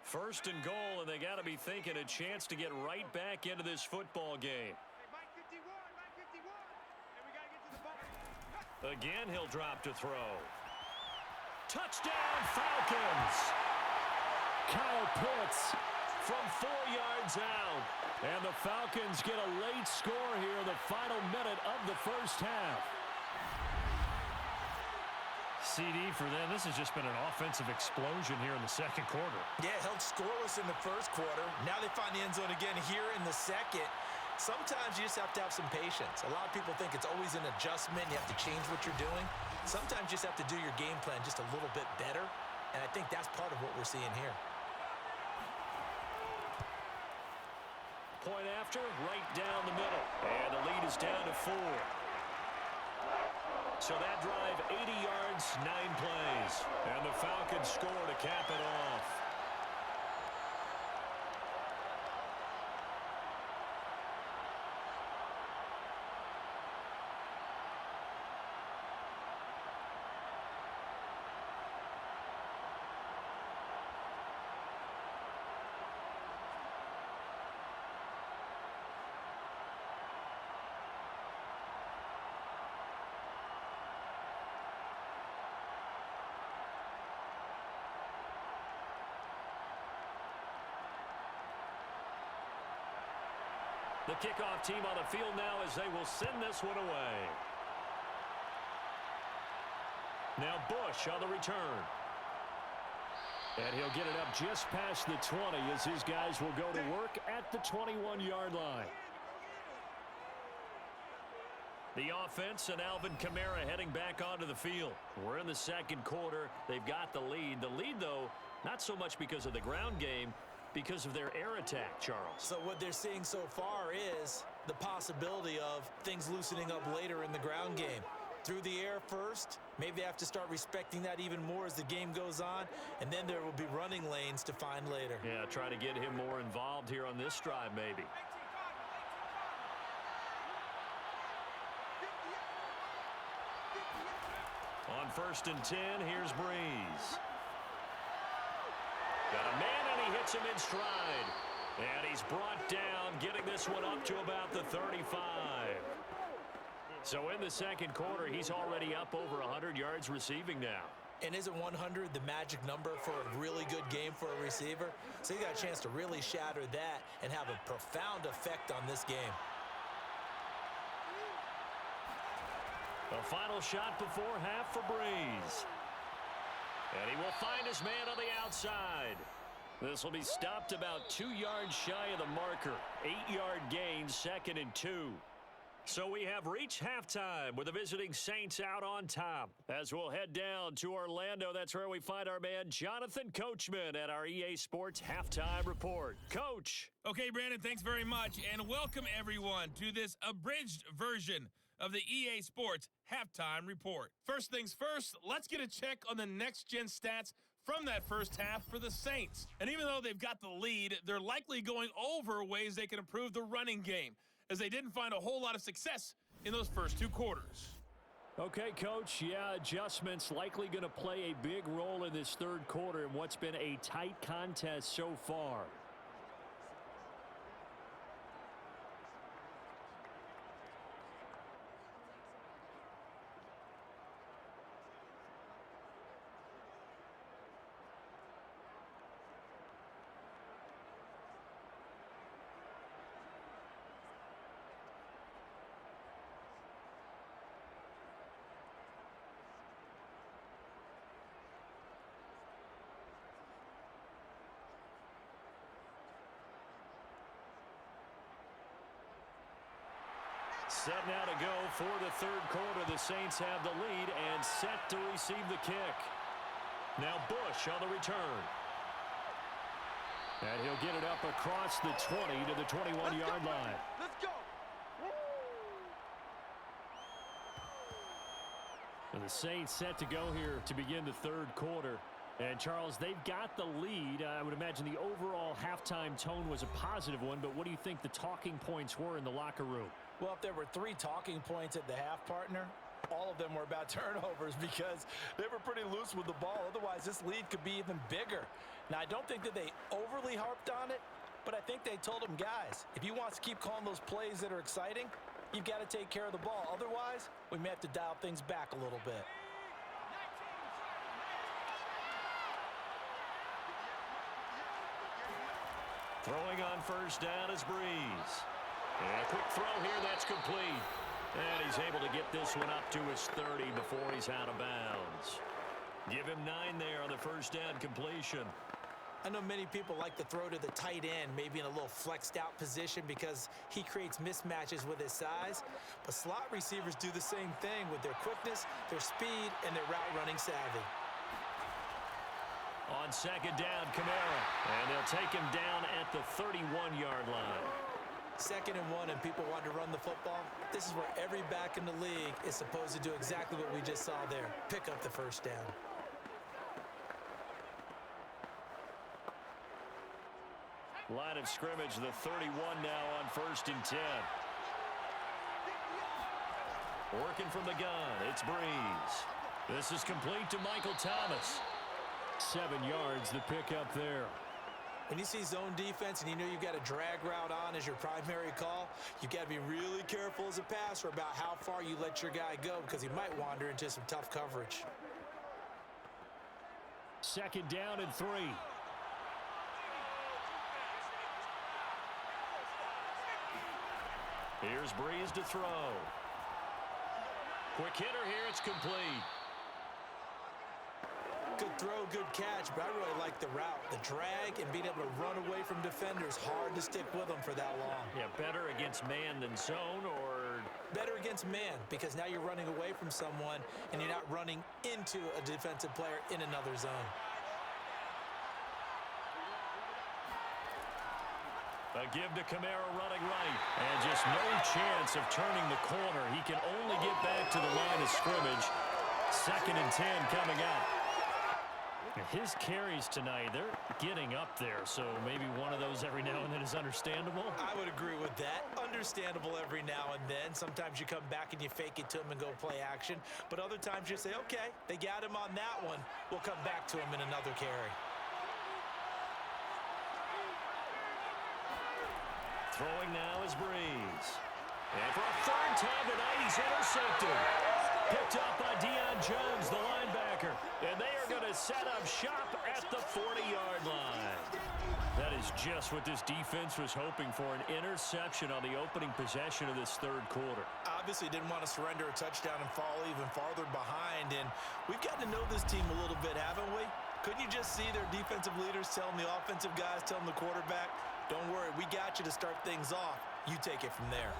First and goal, and they got to be thinking a chance to get right back into this football game. Again, he'll drop to throw. Touchdown, Falcons! Kyle Pitts from 4 yards out. And the Falcons get a late score here in the final minute of the first half. CD for them, this has just been an offensive explosion here in the second quarter. Yeah, held scoreless in the first quarter. Now they find the end zone again here in the second. Sometimes you just have to have some patience. A lot of people think it's always an adjustment. You have to change what you're doing. Sometimes you just have to do your game plan just a little bit better. And I think that's part of what we're seeing here. Point after, right down the middle. And the lead is down to 4. So that drive, 80 yards, 9 plays. And the Falcons score to cap it off. The kickoff team on the field now as they will send this one away. Now Bush on the return. And he'll get it up just past the 20 as his guys will go to work at the 21-yard line. The offense and Alvin Kamara heading back onto the field. We're in the second quarter. They've got the lead. The lead, though, not so much because of the ground game, because of their air attack, Charles. So what they're seeing so far is the possibility of things loosening up later in the ground game. Through the air first, maybe they have to start respecting that even more as the game goes on, and then there will be running lanes to find later. Yeah, try to get him more involved here on this drive, maybe. On 1st and 10, here's Breeze. Got a man, and he hits him in stride. And he's brought down, getting this one up to about the 35. So in the second quarter, he's already up over 100 yards receiving now. And isn't 100 the magic number for a really good game for a receiver? So you got a chance to really shatter that and have a profound effect on this game. The final shot before half for Breeze. And he will find his man on the outside. This will be stopped about 2 yards shy of the marker. 8-yard gain, 2nd and 2. So we have reached halftime with the visiting Saints out on top. As we'll head down to Orlando, that's where we find our man Jonathan Coachman at our EA Sports Halftime Report. Coach. Okay, Brandon, thanks very much. And welcome, everyone, to this abridged version of the EA Sports Halftime Report. First things first, let's get a check on the next-gen stats from that first half for the Saints. And even though they've got the lead, they're likely going over ways they can improve the running game, as they didn't find a whole lot of success in those first 2 quarters. Okay, Coach, yeah, adjustments likely going to play a big role in this third quarter in what's been a tight contest so far. Set now to go for the third quarter. The Saints have the lead and set to receive the kick. Now Bush on the return. And he'll get it up across the 20 to the 21-yard line. Let's go. And the Saints set to go here to begin the third quarter. And, Charles, they've got the lead. I would imagine the overall halftime tone was a positive one, but what do you think the talking points were in the locker room? Well, if there were 3 talking points at the half, partner, all of them were about turnovers because they were pretty loose with the ball. Otherwise, this lead could be even bigger. Now, I don't think that they overly harped on it, but I think they told them, guys, if you want to keep calling those plays that are exciting, You've got to take care of the ball. Otherwise, we may have to dial things back a little bit. Throwing on first down is Breeze. And a quick throw here, that's complete. And he's able to get this one up to his 30 before he's out of bounds. Give him 9 there on the first down completion. I know many people like to throw to the tight end, maybe in a little flexed out position because he creates mismatches with his size. But slot receivers do the same thing with their quickness, their speed, and their route running savvy. On second down, Kamara. And they'll take him down at the 31-yard line. 2nd and 1 and people want to run the football. This is where every back in the league is supposed to do exactly what we just saw there. Pick up the first down. Line of scrimmage, the 31 now on 1st and 10. Working from the gun, it's Breeze. This is complete to Michael Thomas. 7 yards, the pickup there. When you see zone defense and you know you've got a drag route on as your primary call, you've got to be really careful as a passer about how far you let your guy go because he might wander into some tough coverage. 2nd down and 3. Here's Breeze to throw. Quick hitter here, it's complete. Good throw, good catch, but I really like the route. The drag and being able to run away from defenders, hard to stick with them for that long. Yeah, better against man than zone, or? Better against man, because now you're running away from someone and you're not running into a defensive player in another zone. A give to Kamara running right. And just no chance of turning the corner. He can only get back to the line of scrimmage. 2nd and 10 coming up. His carries tonight, they're getting up there, so maybe one of those every now and then is understandable. I would agree with that. Understandable every now and then. Sometimes you come back and you fake it to him and go play action. But other times you say, okay, they got him on that one. We'll come back to him in another carry. Throwing now is Breeze. And for a 3rd time tonight, he's intercepted. Picked up by Deion Jones, the linebacker. And they are going to set up shop at the 40-yard line. That is just what this defense was hoping for, an interception on the opening possession of this 3rd quarter. Obviously didn't want to surrender a touchdown and fall even farther behind. And we've gotten to know this team a little bit, haven't we? Couldn't you just see their defensive leaders telling the offensive guys, telling the quarterback, don't worry, we got you to start things off. You take it from there.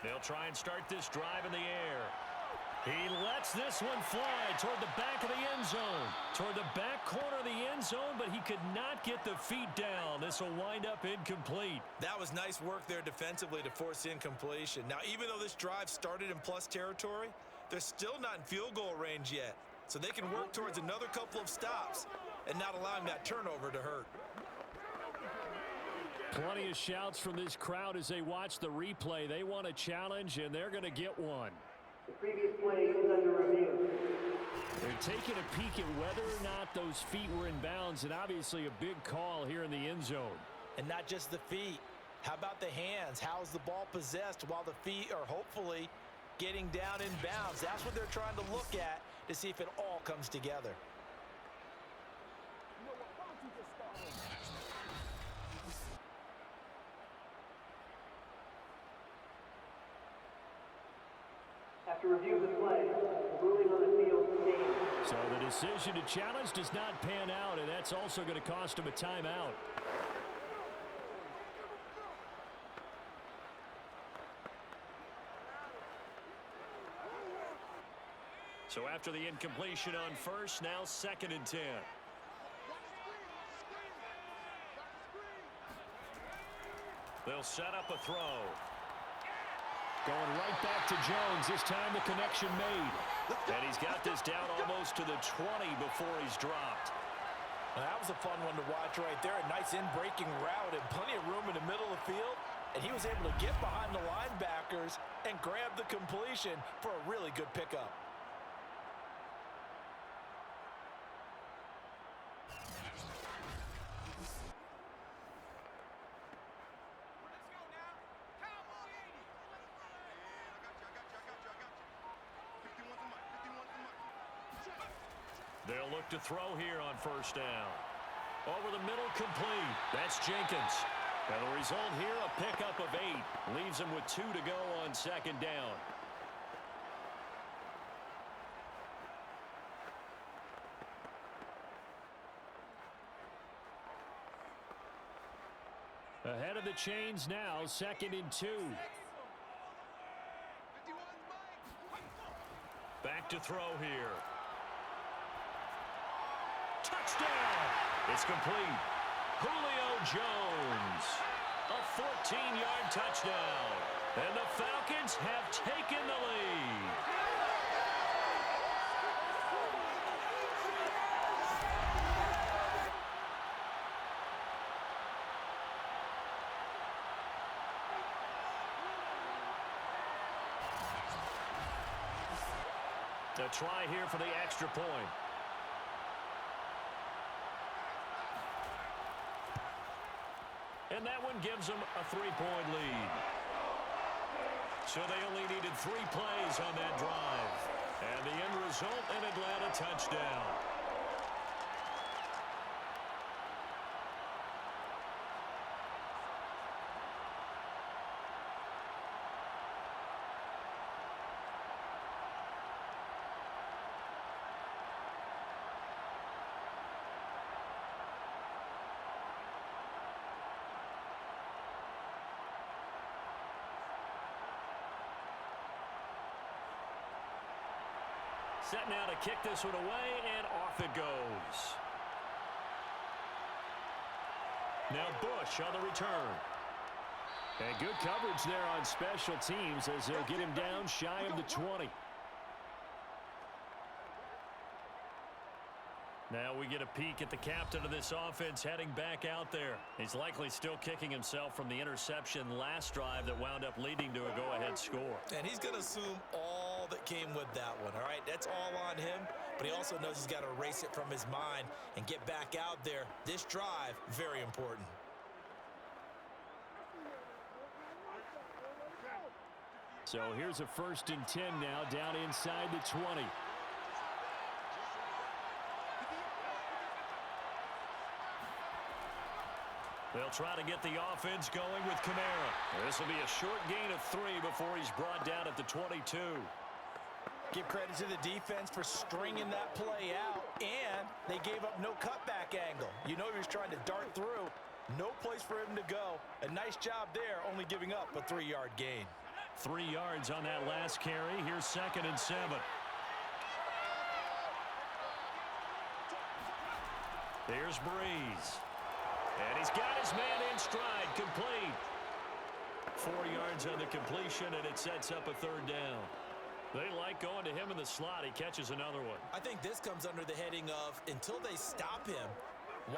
They'll try and start this drive in the air. He lets this one fly toward the back of the end zone. Toward the back corner of the end zone, but he could not get the feet down. This will wind up incomplete. That was nice work there defensively to force incompletion. Now, even though this drive started in plus territory, they're still not in field goal range yet. So they can work towards another couple of stops and not allowing that turnover to hurt. Plenty of shouts from this crowd as they watch the replay. They want a challenge, and they're going to get one. The previous play is under review. They're taking a peek at whether or not those feet were in bounds, and obviously a big call here in the end zone. And not just the feet. How about the hands? How's the ball possessed while the feet are hopefully getting down in bounds? That's what they're trying to look at to see if it all comes together. After review of the play, the ruling on the field stands. So the decision to challenge does not pan out, and that's also going to cost him a timeout. So after the incompletion on first, now 2nd and 10. They'll set up a throw. Going right back to Jones. This time the connection made. And he's got this down almost to the 20 before he's dropped. That was a fun one to watch right there. A nice in-breaking route and plenty of room in the middle of the field. And he was able to get behind the linebackers and grab the completion for a really good pickup. They'll look to throw here on first down. Over the middle, complete. That's Jenkins. And the result here, a pickup of 8. Leaves him with 2 to go on second down. Ahead of the chains now, 2nd and 2. Back to throw here. Touchdown! It's complete. Julio Jones. A 14-yard touchdown. And the Falcons have taken the lead. A try here for the extra point. And that one gives them a 3-point lead. So they only needed 3 plays on that drive. And the end result, an Atlanta touchdown. Set now to kick this one away, and off it goes. Now Bush on the return. And good coverage there on special teams as they'll get him down shy of the 20. Now we get a peek at the captain of this offense heading back out there. He's likely still kicking himself from the interception last drive that wound up leading to a go-ahead score. And he's going to assume all that came with that one, all right? That's all on him, but he also knows he's got to erase it from his mind and get back out there. This drive, very important. So here's a 1st and 10 now down inside the 20. They'll try to get the offense going with Kamara. This will be a short gain of 3 before he's brought down at the 22. Give credit to the defense for stringing that play out, and they gave up no cutback angle. You know he was trying to dart through. No place for him to go. A nice job there, only giving up a 3-yard gain. 3 yards on that last carry. Here's 2nd and 7. Here's Breeze. And he's got his man in stride, complete. 4 yards on the completion, and it sets up a 3rd down. They like going to him in the slot. He catches another one. I think this comes under the heading of, until they stop him,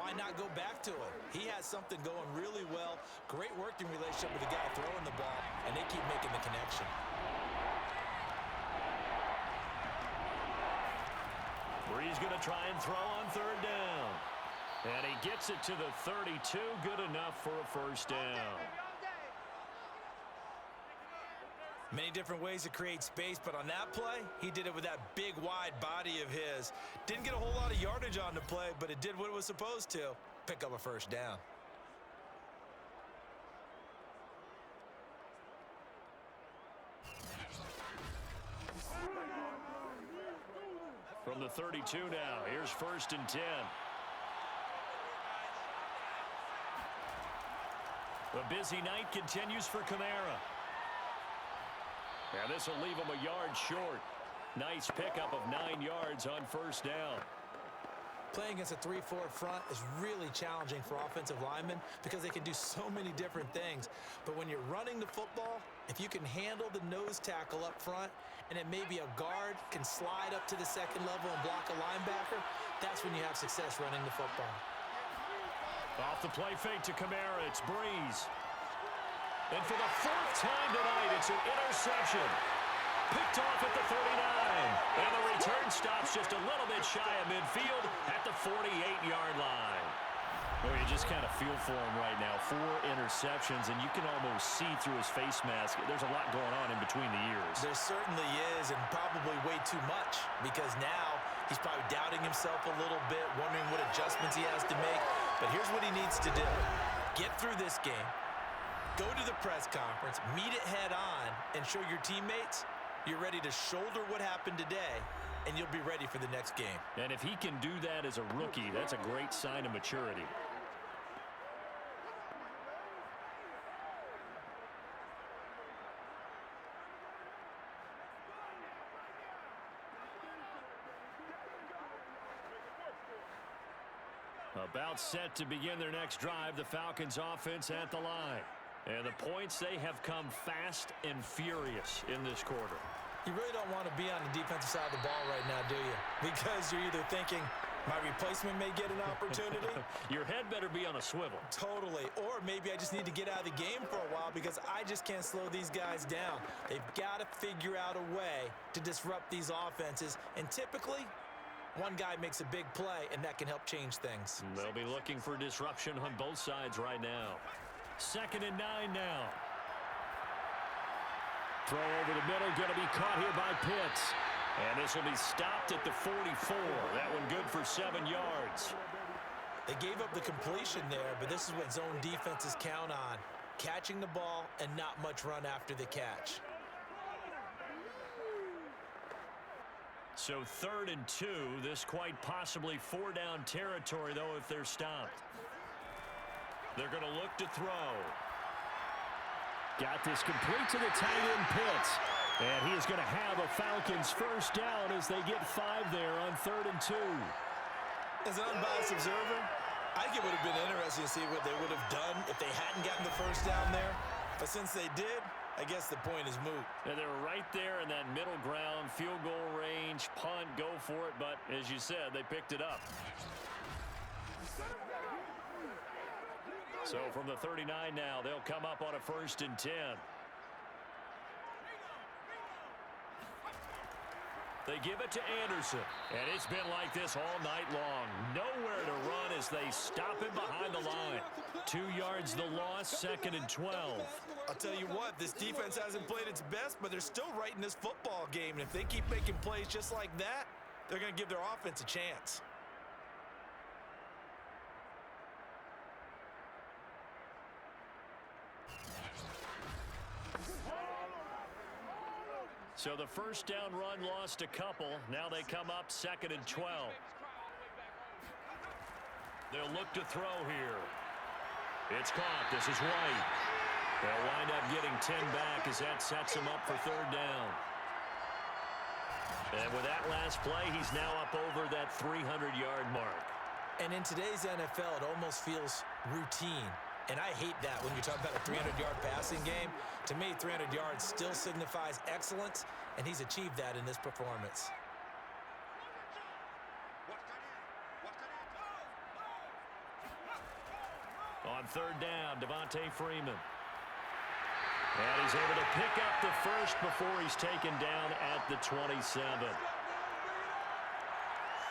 why not go back to him? He has something going really well. Great working relationship with the guy throwing the ball, and they keep making the connection. Breeze going to try and throw on 3rd down. And he gets it to the 32. Good enough for a 1st down. Many different ways to create space, but on that play, he did it with that big, wide body of his. Didn't get a whole lot of yardage on the play, but it did what it was supposed to. Pick up a 1st down. From the 32 now, here's 1st and 10. The busy night continues for Kamara. And this will leave him a yard short. Nice pickup of 9 yards on 1st down. Playing against a 3-4 front is really challenging for offensive linemen because they can do so many different things. But when you're running the football, if you can handle the nose tackle up front and then maybe a guard can slide up to the 2nd level and block a linebacker, that's when you have success running the football. Off the play fake to Kamara, it's Breeze. And for the fourth time tonight, it's an interception. Picked off at the 39. And the return stops just a little bit shy of midfield at the 48-yard line. Well, you just kind of feel for him right now. 4 interceptions, and you can almost see through his face mask. There's a lot going on in between the ears. There certainly is, and probably way too much, because now he's probably doubting himself a little bit, wondering what adjustments he has to make. But here's what he needs to do. Get through this game, go to the press conference, meet it head on, and show your teammates you're ready to shoulder what happened today, and you'll be ready for the next game. And if he can do that as a rookie, that's a great sign of maturity. About set to begin their next drive, the Falcons offense at the line. And the points, they have come fast and furious in this quarter. You really don't want to be on the defensive side of the ball right now, do you? Because you're either thinking, my replacement may get an opportunity. Your head better be on a swivel. Totally. Or maybe I just need to get out of the game for a while because I just can't slow these guys down. They've got to figure out a way to disrupt these offenses. And typically, one guy makes a big play, and that can help change things. They'll be looking for disruption on both sides right now. 2nd and 9 now. Throw over the middle, going to be caught here by Pitts. And this will be stopped at the 44. That one good for 7 yards. They gave up the completion there, but this is what zone defenses count on. Catching the ball and not much run after the catch. So 3rd and 2. This quite possibly 4-down territory, though, if they're stopped. They're going to look to throw. Got this complete to the tight end, Pitts. And he is going to have a Falcons first down as they get 5 there on 3rd and 2. As an unbiased observer, I think it would have been interesting to see what they would have done if they hadn't gotten the first down there. But since they did, I guess the point is moot. And they were right there in that middle ground, field goal range, punt, go for it. But as you said, they picked it up. So from the 39 now, they'll come up on a 1st and 10. They give it to Anderson. And it's been like this all night long. Nowhere to run as they stop him behind the line. 2 yards the loss, 2nd and 12. I'll tell you what, this defense hasn't played its best, but they're still right in this football game. And if they keep making plays just like that, they're going to give their offense a chance. So the first down run lost a couple. Now they come up 2nd and 12. They'll look to throw here. It's caught. This is White. They'll wind up getting 10 back as that sets them up for 3rd down. And with that last play, he's now up over that 300-yard mark. And in today's NFL, it almost feels routine. And I hate that when you talk about a 300-yard passing game. To me, 300 yards still signifies excellence, and he's achieved that in this performance. On 3rd down, Devontae Freeman. And he's able to pick up the first before he's taken down at the 27.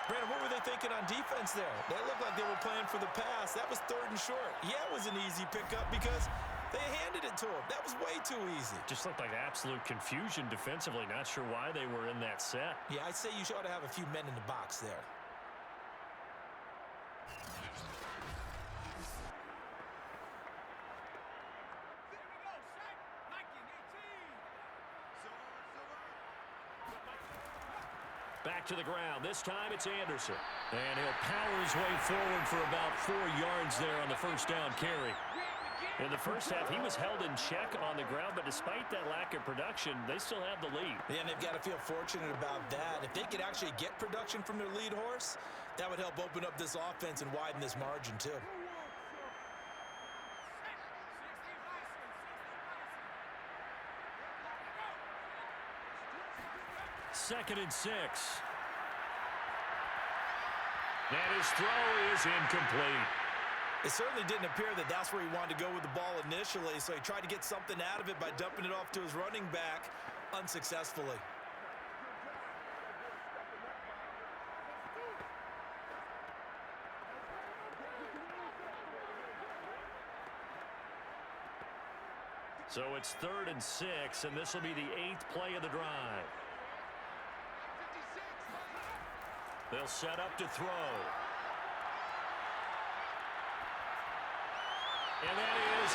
Brandon, what were they thinking on defense there? They looked like they were playing for the pass. That was 3rd and short. Yeah, it was an easy pickup because they handed it to him. That was way too easy. Just looked like absolute confusion defensively. Not sure why they were in that set. Yeah, I'd say you ought to have a few men in the box there. Back to the ground. This time it's Anderson. And he'll power his way forward for about 4 yards there on the first down carry. In the first half, he was held in check on the ground, but despite that lack of production, they still have the lead. Yeah, and they've got to feel fortunate about that. If they could actually get production from their lead horse, that would help open up this offense and widen this margin too. Second and 6. And his throw is incomplete. It certainly didn't appear that that's where he wanted to go with the ball initially, so he tried to get something out of it by dumping it off to his running back unsuccessfully. So it's 3rd and 6, and this will be the 8th play of the drive. They'll set up to throw. And that is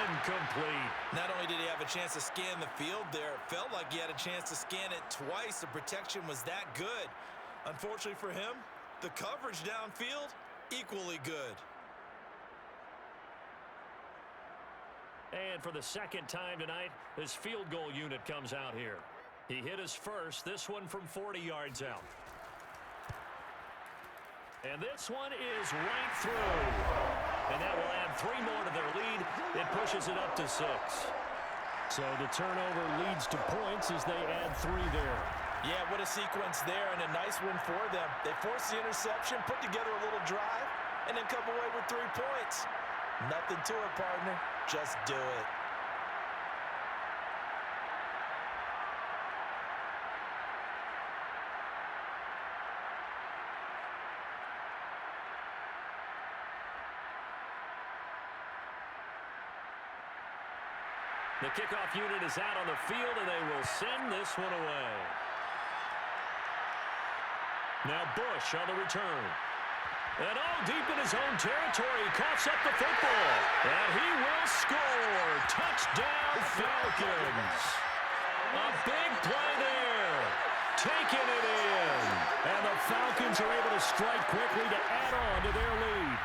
incomplete. Not only did he have a chance to scan the field there, it felt like he had a chance to scan it twice. The protection was that good. Unfortunately for him, the coverage downfield, equally good. And for the second time tonight, this field goal unit comes out here. He hit his first, this one from 40 yards out. And this one is right through. And that will add 3 more to their lead. It pushes it up to 6. So the turnover leads to points as they add 3 there. Yeah, what a sequence there, and a nice one for them. They force the interception, put together a little drive, and then come away with 3 points. Nothing to it, partner. Just do it. The kickoff unit is out on the field, and they will send this one away. Now Bush on the return. And deep in his own territory, he coughs up the football. And he will score. Touchdown, Falcons. A big play there. Taking it in. And the Falcons are able to strike quickly to add on to their lead.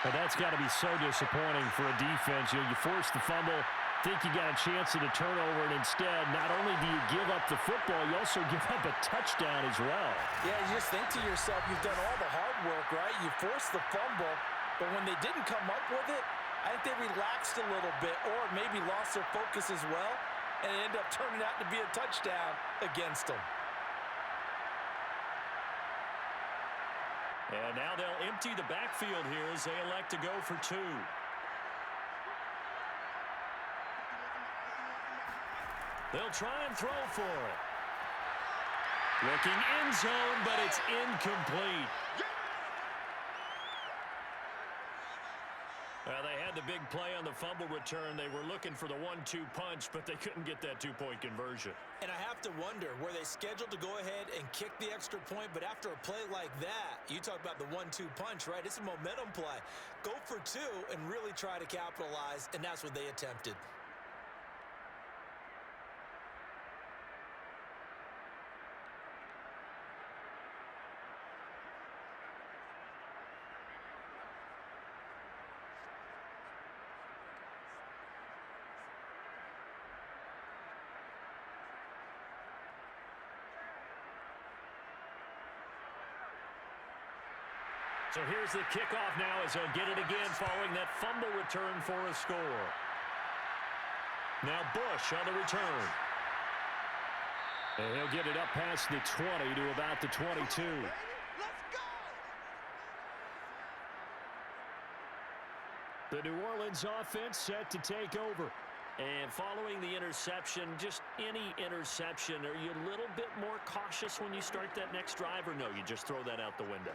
But that's got to be so disappointing for a defense. You force the fumble, think you got a chance at a turnover, and instead, not only do you give up the football, you also give up a touchdown as well. Yeah, you just think to yourself, you've done all the hard work, right? You forced the fumble, but when they didn't come up with it, I think they relaxed a little bit or maybe lost their focus as well, and it ended up turning out to be a touchdown against them. And now they'll empty the backfield here as they elect to go for 2. They'll try and throw for it. Looking end zone, but it's incomplete. They had the big play on the fumble return. They were looking for the 1-2 punch, but they couldn't get that 2-point conversion. And I have to wonder, were they scheduled to go ahead and kick the extra point? But after a play like that, you talk about the 1-2 punch, right? It's a momentum play. Go for 2 and really try to capitalize, and that's what they attempted. So here's the kickoff now as they'll get it again following that fumble return for a score. Now Bush on the return. And he'll get it up past the 20 to about the 22. The New Orleans offense set to take over. And following the interception, just any interception, are you a little bit more cautious when you start that next drive, or no, you just throw that out the window?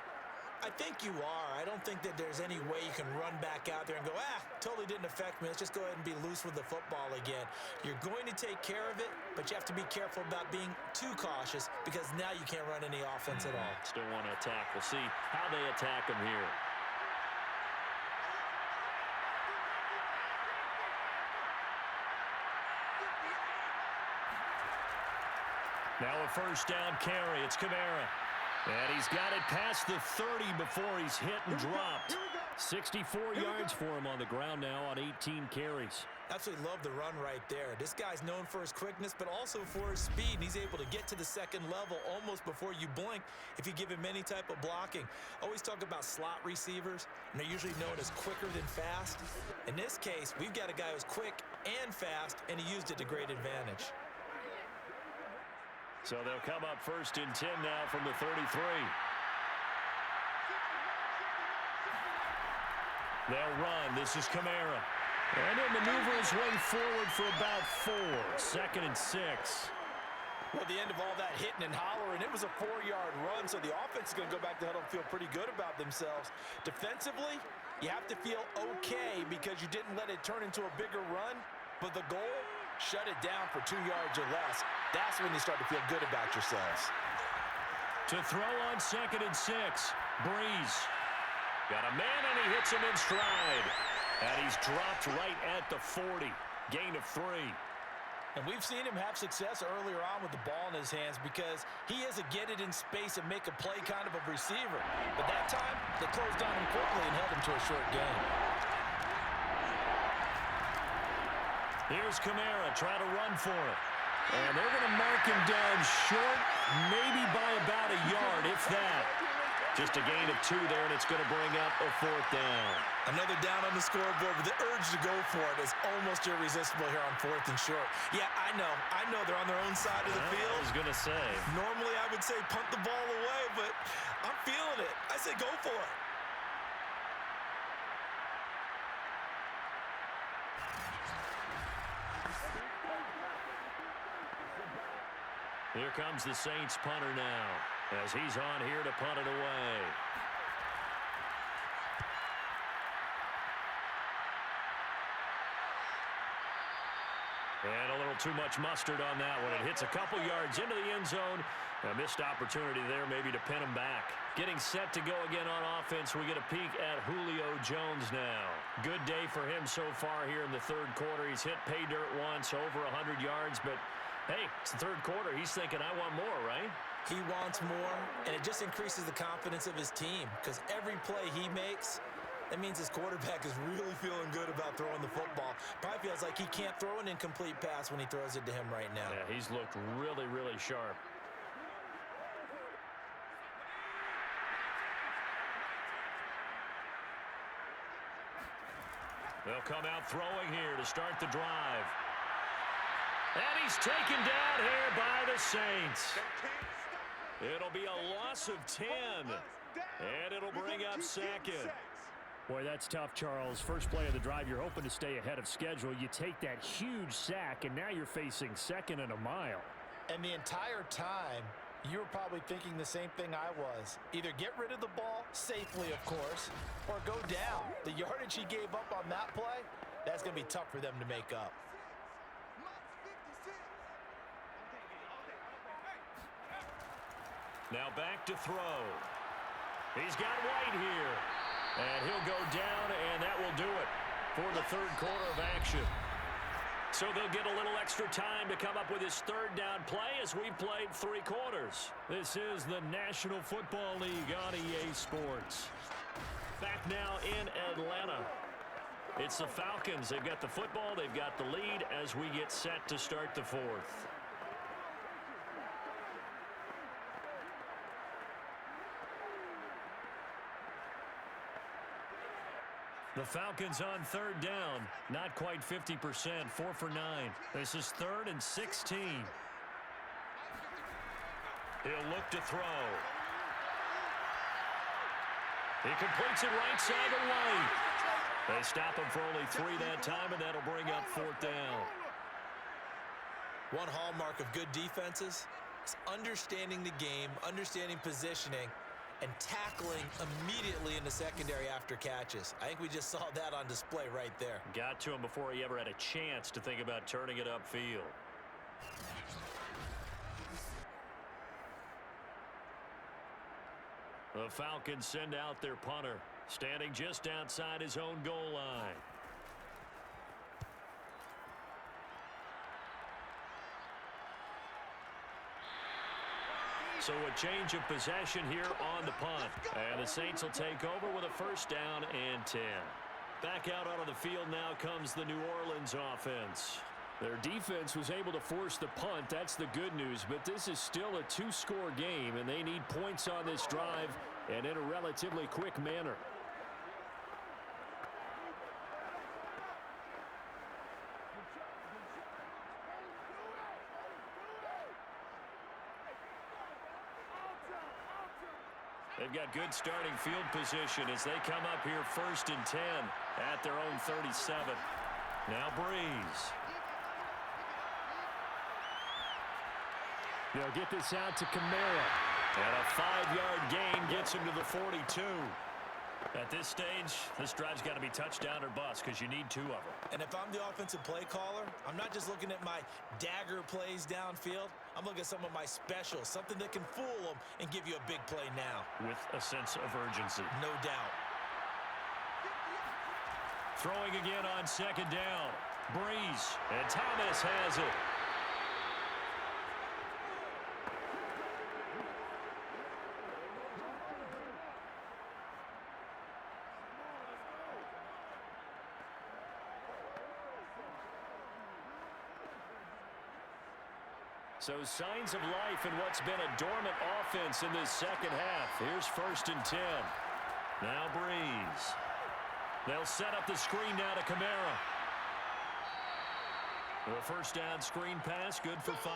I think you are. I don't think that there's any way you can run back out there and go, totally didn't affect me. Let's just go ahead and be loose with the football again. You're going to take care of it, but you have to be careful about being too cautious because now you can't run any offense at all. Still want to attack. We'll see how they attack them here. Now a first down carry. It's Kamara. And he's got it past the 30 before he's hit and dropped. 64 yards for him on the ground now on 18 carries. Absolutely love the run right there. This guy's known for his quickness, but also for his speed. And he's able to get to the second level almost before you blink if you give him any type of blocking. Always talk about slot receivers, and they're usually known as quicker than fast. In this case, we've got a guy who's quick and fast, and he used it to great advantage. So they'll come up 1st and 10 now from the 33. They'll run. This is Kamara. And he'll maneuver his way forward for about 4. 2nd and 6. Well, at the end of all that hitting and hollering, it was a 4-yard run, so the offense is going to go back to huddle and feel pretty good about themselves. Defensively, you have to feel okay because you didn't let it turn into a bigger run, but the goal, shut it down for 2 yards or less. That's when you start to feel good about yourselves. To throw on 2nd and 6, Breeze. Got a man, and he hits him in stride. And he's dropped right at the 40. Gain of 3. And we've seen him have success earlier on with the ball in his hands because he is a get it in space and make a play kind of a receiver. But that time, they closed on him quickly and held him to a short gain. Here's Kamara trying to run for it. And they're going to mark him down short, maybe by about a yard, if that. Just a gain of 2 there, and it's going to bring up a 4th down. Another down on the scoreboard, but the urge to go for it is almost irresistible here on 4th and short. Yeah, I know they're on their own side of the field. I was going to say. Normally I would say punt the ball away, but I'm feeling it. I say go for it. Here comes the Saints punter now, as he's on here to punt it away. And a little too much mustard on that one. It hits a couple yards into the end zone. A missed opportunity there maybe to pin him back. Getting set to go again on offense. We get a peek at Julio Jones now. Good day for him so far here in the 3rd quarter. He's hit pay dirt once, over 100 yards, but hey, it's the 3rd quarter. He's thinking, I want more, right? He wants more, and it just increases the confidence of his team because every play he makes, that means his quarterback is really feeling good about throwing the football. Probably feels like he can't throw an incomplete pass when he throws it to him right now. Yeah, he's looked really, really sharp. They'll come out throwing here to start the drive. And he's taken down here by the Saints. It'll be a loss of 10. And it'll bring up 2nd. Boy, that's tough, Charles. First play of the drive, you're hoping to stay ahead of schedule. You take that huge sack, and now you're facing 2nd and a mile. And the entire time, you were probably thinking the same thing I was. Either get rid of the ball, safely of course, or go down. The yardage he gave up on that play, that's going to be tough for them to make up. Now back to throw. He's got White here. And he'll go down, and that will do it for the 3rd quarter of action. So they'll get a little extra time to come up with his 3rd down play as we've played 3 quarters. This is the National Football League on EA Sports. Back now in Atlanta. It's the Falcons. They've got the football. They've got the lead as we get set to start the 4th. The Falcons on 3rd down. Not quite 50%. 4 for 9. This is 3rd and 16. He'll look to throw. He completes it right side of White. They stop him for only 3 that time, and that'll bring up 4th down. One hallmark of good defenses is understanding the game, understanding positioning, and tackling immediately in the secondary after catches. I think we just saw that on display right there. Got to him before he ever had a chance to think about turning it upfield. The Falcons send out their punter, standing just outside his own goal line. So a change of possession here on the punt. And the Saints will take over with a 1st down and 10. Back out onto the field now comes the New Orleans offense. Their defense was able to force the punt. That's the good news. But this is still a 2-score game, and they need points on this drive and in a relatively quick manner. They've got good starting field position as they come up here 1st and 10 at their own 37. Now Breeze. They'll get this out to Kamara. And a 5-yard gain gets him to the 42. At this stage, this drive's got to be touchdown or bust because you need 2 of them. And if I'm the offensive play caller, I'm not just looking at my dagger plays downfield. I'm looking at some of my specials, something that can fool them and give you a big play now. With a sense of urgency. No doubt. Throwing again on 2nd down. Breeze. And Thomas has it. So signs of life in what's been a dormant offense in this second half. Here's 1st and 10. Now Breeze. They'll set up the screen now to Kamara. The 1st down screen pass, good for 5.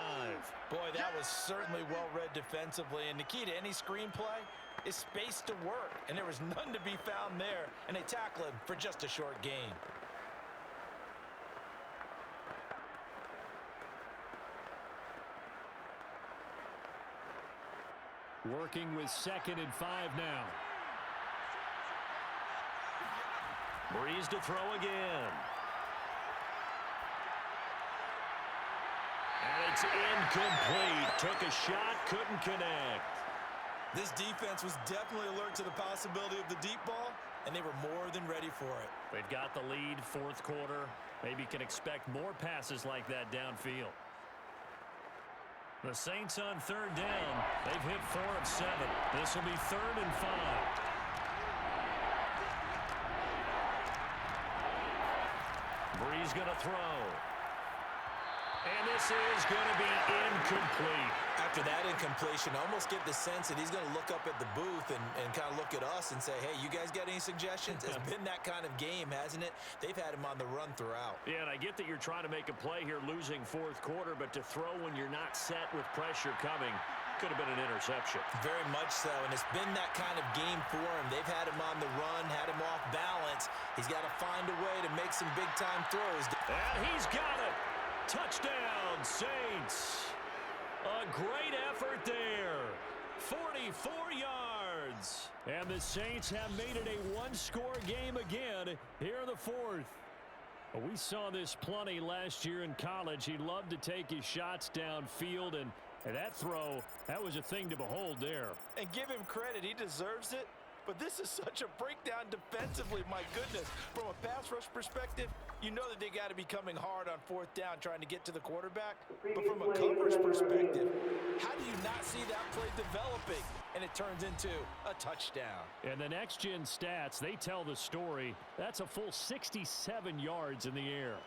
Boy, that was certainly well read defensively. And the key to any screenplay is space to work. And there was none to be found there. And they tackle him for just a short gain. Working with 2nd and 5 now. Breeze to throw again. And it's incomplete. Took a shot, couldn't connect. This defense was definitely alert to the possibility of the deep ball, and they were more than ready for it. They've got the lead, 4th quarter. Maybe can expect more passes like that downfield. The Saints on 3rd down. They've hit 4 of 7. This will be 3rd and 5. Breeze going to throw. And this is going to be incomplete. After that incompletion, I almost get the sense that he's going to look up at the booth and kind of look at us and say, hey, you guys got any suggestions? It's been that kind of game, hasn't it? They've had him on the run throughout. Yeah, and I get that you're trying to make a play here losing 4th quarter, but to throw when you're not set with pressure coming could have been an interception. Very much so, and it's been that kind of game for him. They've had him on the run, had him off balance. He's got to find a way to make some big-time throws. And he's got it. Touchdown, Saints. A great effort there. 44 yards. And the Saints have made it a 1-score game again here in the 4th. We saw this plenty last year in college. He loved to take his shots downfield, and that throw, that was a thing to behold there. And give him credit. He deserves it. But this is such a breakdown defensively, my goodness. From a pass rush perspective, you know that they got to be coming hard on 4th down trying to get to the quarterback. But from a coverage perspective, how do you not see that play developing? And it turns into a touchdown. And the next-gen stats, they tell the story. That's a full 67 yards in the air.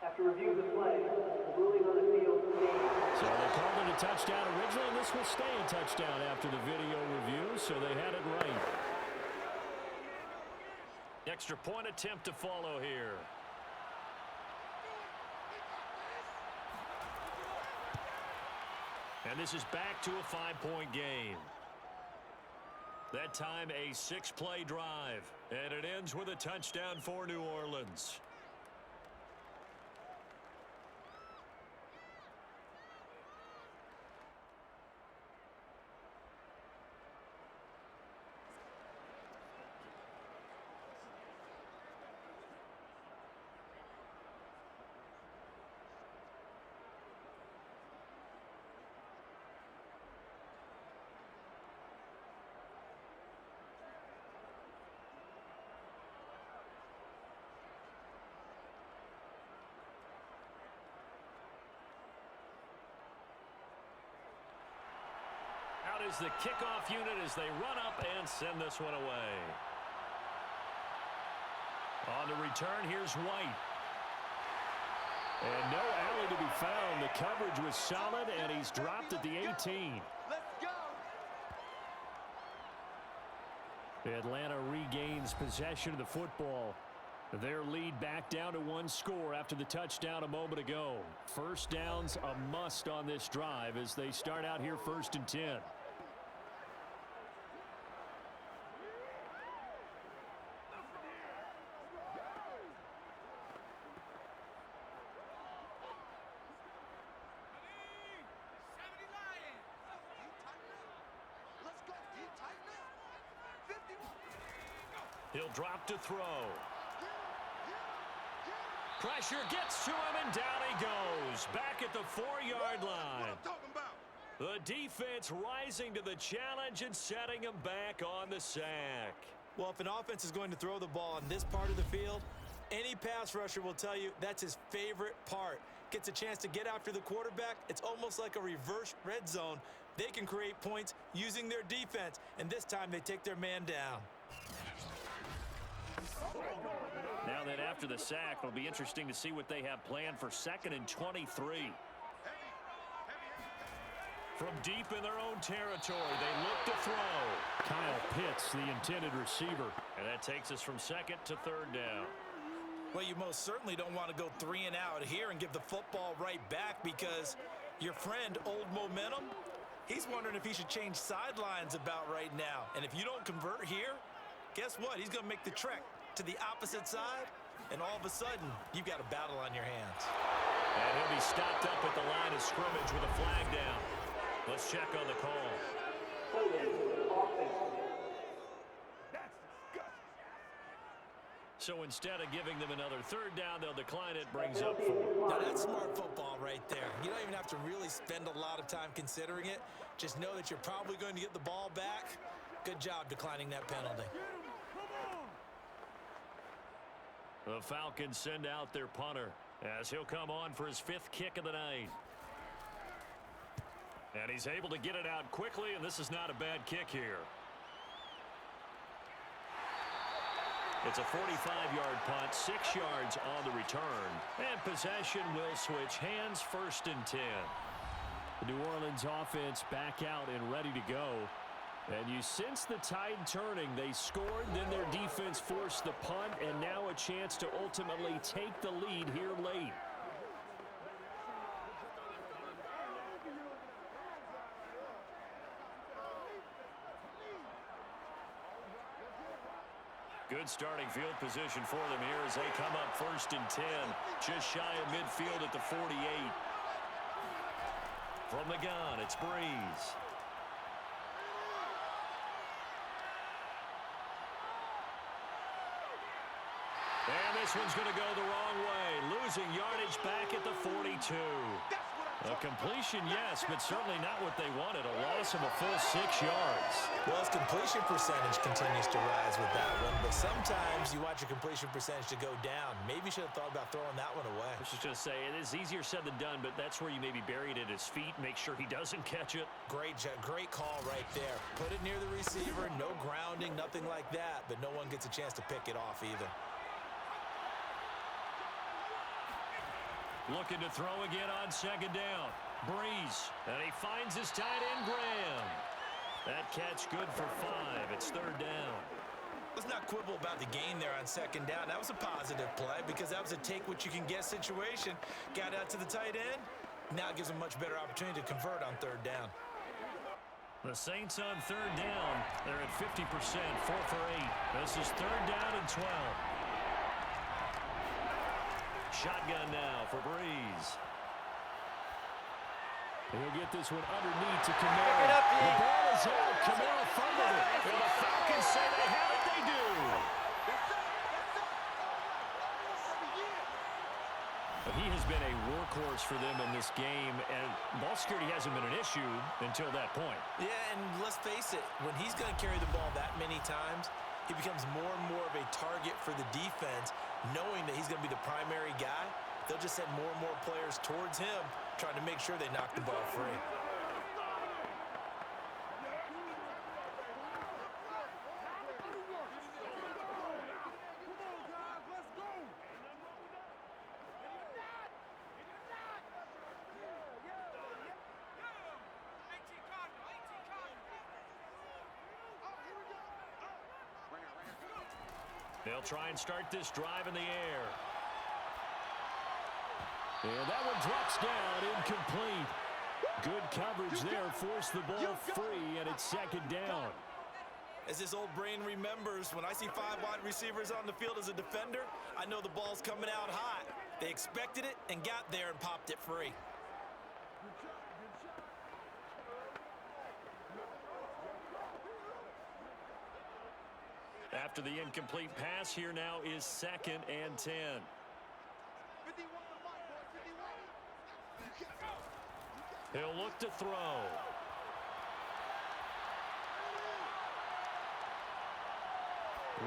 After review of the play, the ruling on the field stands. So they called it a touchdown originally, and this will stay a touchdown after the video review, so they had it right. Extra point attempt to follow here. And this is back to a 5-point game. That time a 6-play drive, and it ends with a touchdown for New Orleans. Out is the kickoff unit as they run up and send this one away. On the return, here's White. And no alley to be found. The coverage was solid, and he's dropped at the 18. Let's go. Atlanta regains possession of the football. Their lead back down to one score after the touchdown a moment ago. First downs a must on this drive as they start out here 1st and 10. He'll drop to throw. Pressure gets to him, and down he goes. Back at the 4-yard line. The defense rising to the challenge and setting him back on the sack. Well, if an offense is going to throw the ball on this part of the field, any pass rusher will tell you that's his favorite part. Gets a chance to get after the quarterback. It's almost like a reverse red zone. They can create points using their defense, and this time they take their man down. Now that after the sack, it'll be interesting to see what they have planned for 2nd and 23. From deep in their own territory, they look to throw. Kyle Pitts, the intended receiver. And that takes us from 2nd to 3rd down. Well, you most certainly don't want to go 3 and out here and give the football right back because your friend, Old Momentum, he's wondering if he should change sidelines about right now. And if you don't convert here, guess what? He's going to make the trek to the opposite side, and all of a sudden, you've got a battle on your hands. And he'll be stopped up at the line of scrimmage with a flag down. Let's check on the call. So instead of giving them another 3rd down, they'll decline it, brings up 4. Now that's smart football right there. You don't even have to really spend a lot of time considering it. Just know that you're probably going to get the ball back. Good job declining that penalty. The Falcons send out their punter as he'll come on for his 5th kick of the night. And he's able to get it out quickly, and this is not a bad kick here. It's a 45-yard punt, 6 yards on the return. And possession will switch hands, 1st and 10. The New Orleans offense back out and ready to go. And you sense the tide turning. They scored, then their defense forced the punt, and now a chance to ultimately take the lead here late. Good starting field position for them here as they come up 1st and 10. Just shy of midfield at the 48. From the gun, it's Breeze. And this one's going to go the wrong way. Losing yardage back at the 42. A completion, yes, but certainly not what they wanted. A loss of a full 6 yards. Well, his completion percentage continues to rise with that one, but sometimes you want your completion percentage to go down. Maybe you should have thought about throwing that one away. I was just going to say, it is easier said than done, but that's where you maybe bury it at his feet, make sure he doesn't catch it. Great call right there. Put it near the receiver, no grounding, nothing like that, but no one gets a chance to pick it off either. Looking to throw again on 2nd down. Breeze, and he finds his tight end, Graham. That catch good for 5. It's 3rd down. Let's not quibble about the gain there on 2nd down. That was a positive play because that was a take-what-you-can-get situation. Got out to the tight end. Now it gives him a much better opportunity to convert on 3rd down. The Saints on 3rd down. They're at 50%, 4 for 8. This is 3rd down and 12. Shotgun now for Breeze. He'll get this one underneath to Kamara. The ball is out. Kamara fumbled it. And the Falcons say they have it. They do. But he has been a workhorse for them in this game, and ball security hasn't been an issue until that point. Yeah, and let's face it, when he's going to carry the ball that many times, he becomes more and more of a target for the defense, knowing that he's going to be the primary guy. They'll just send more and more players towards him, trying to make sure they knock the ball free. They'll try and start this drive in the air. And that one drops down, incomplete. Good coverage there, forced the ball free, and it's second down. As this old brain remembers, when I see 5 wide receivers on the field as a defender, I know the ball's coming out hot. They expected it and got there and popped it free. After the incomplete pass, here now is 2nd and 10. He'll look to throw.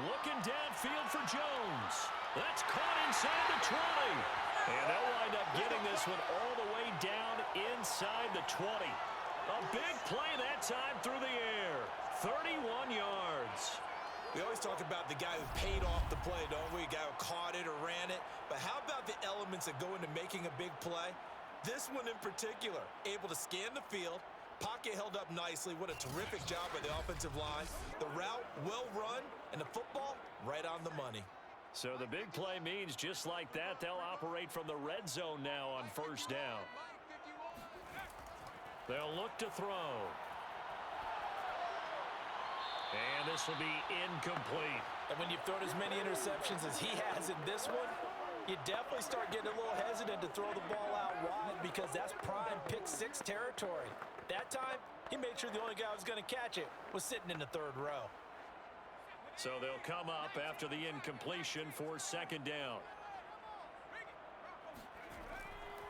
Looking downfield for Jones. That's caught inside the 20. And they'll wind up getting this one all the way down inside the 20. A big play that time through the air. 31 yards. We always talk about the guy who paid off the play, don't we? The guy who caught it or ran it. But how about the elements that go into making a big play? This one in particular, able to scan the field, pocket held up nicely. What a terrific job by the offensive line. The route well run, and the football right on the money. So the big play means just like that, they'll operate from the red zone now on first down. They'll look to throw. And this will be incomplete. And when you've thrown as many interceptions as he has in this one, you definitely start getting a little hesitant to throw the ball out wide because that's prime pick-6 territory. That time, he made sure the only guy who was going to catch it was sitting in the 3rd row. So they'll come up after the incompletion for 2nd down.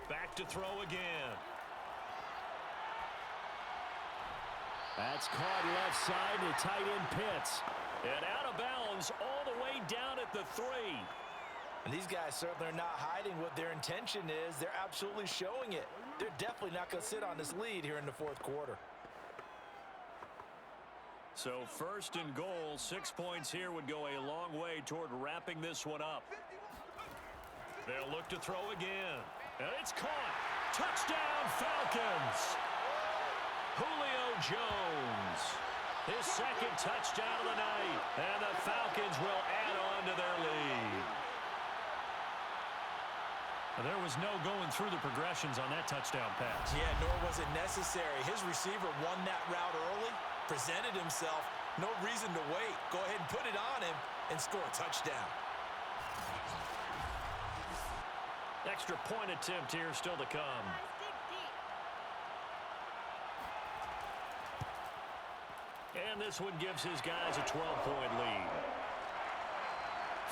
Back to throw again. That's caught left side to tight end Pitts. And out of bounds all the way down at the 3. And these guys certainly are not hiding what their intention is. They're absolutely showing it. They're definitely not going to sit on this lead here in the 4th quarter. So 1st and goal, 6 points here would go a long way toward wrapping this one up. They'll look to throw again. And it's caught. Touchdown, Falcons. Julio Jones. His 2nd touchdown of the night. And the Falcons will add on to their lead. There was no going through the progressions on that touchdown pass. Yeah, nor was it necessary. His receiver won that route early, presented himself. No reason to wait. Go ahead and put it on him and score a touchdown. Extra point attempt here still to come. And this one gives his guys a 12-point lead.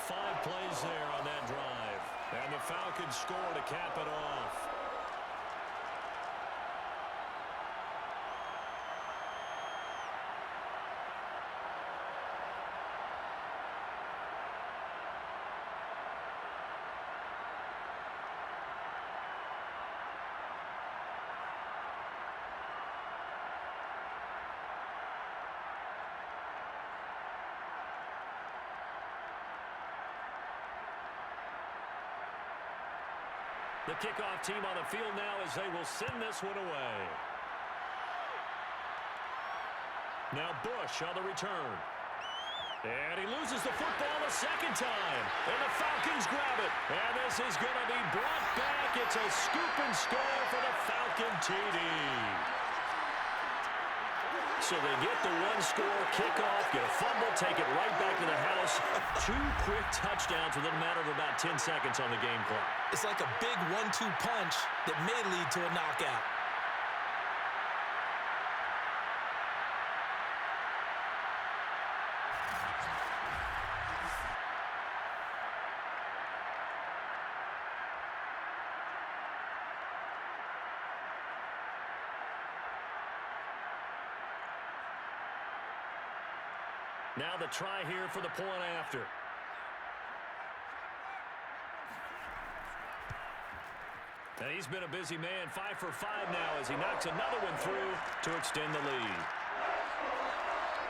5 plays there on that drive. And the Falcons score to cap it off. The kickoff team on the field now as they will send this one away. Now Bush on the return. And he loses the football a 2nd time. And the Falcons grab it. And this is going to be brought back. It's a scoop and score for the Falcon TD. So they get the 1-score kickoff, get a fumble, take it right back to the house. 2 quick touchdowns within a matter of about 10 seconds on the game clock. It's like a big 1-2 punch that may lead to a knockout. Now the try here for the point after. And he's been a busy man, 5 for 5 now as he knocks another one through to extend the lead.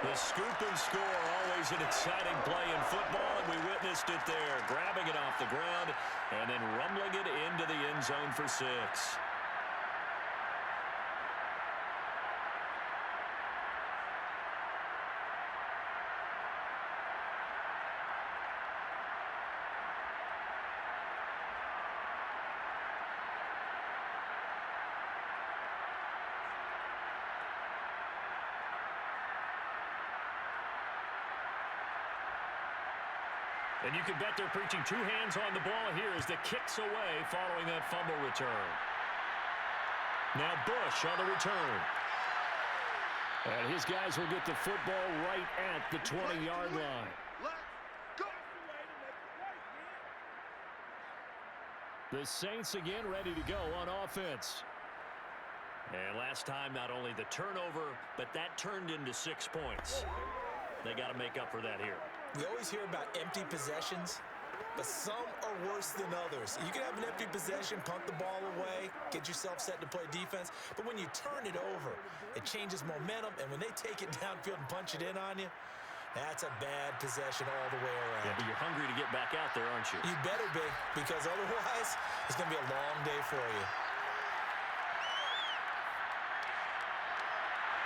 The scoop and score, always an exciting play in football, and we witnessed it there, grabbing it off the ground and then rumbling it into the end zone for 6. And you can bet they're preaching two hands on the ball here as the kick's away following that fumble return. Now Bush on the return. And his guys will get the football right at the 20-yard line. The Saints again ready to go on offense. And last time, not only the turnover, but that turned into 6 points. They got to make up for that here. We always hear about empty possessions, but some are worse than others. You can have an empty possession, punt the ball away, get yourself set to play defense, but when you turn it over, it changes momentum, and when they take it downfield and punch it in on you, that's a bad possession all the way around. Yeah, but you're hungry to get back out there, aren't you? You better be, because otherwise, it's going to be a long day for you.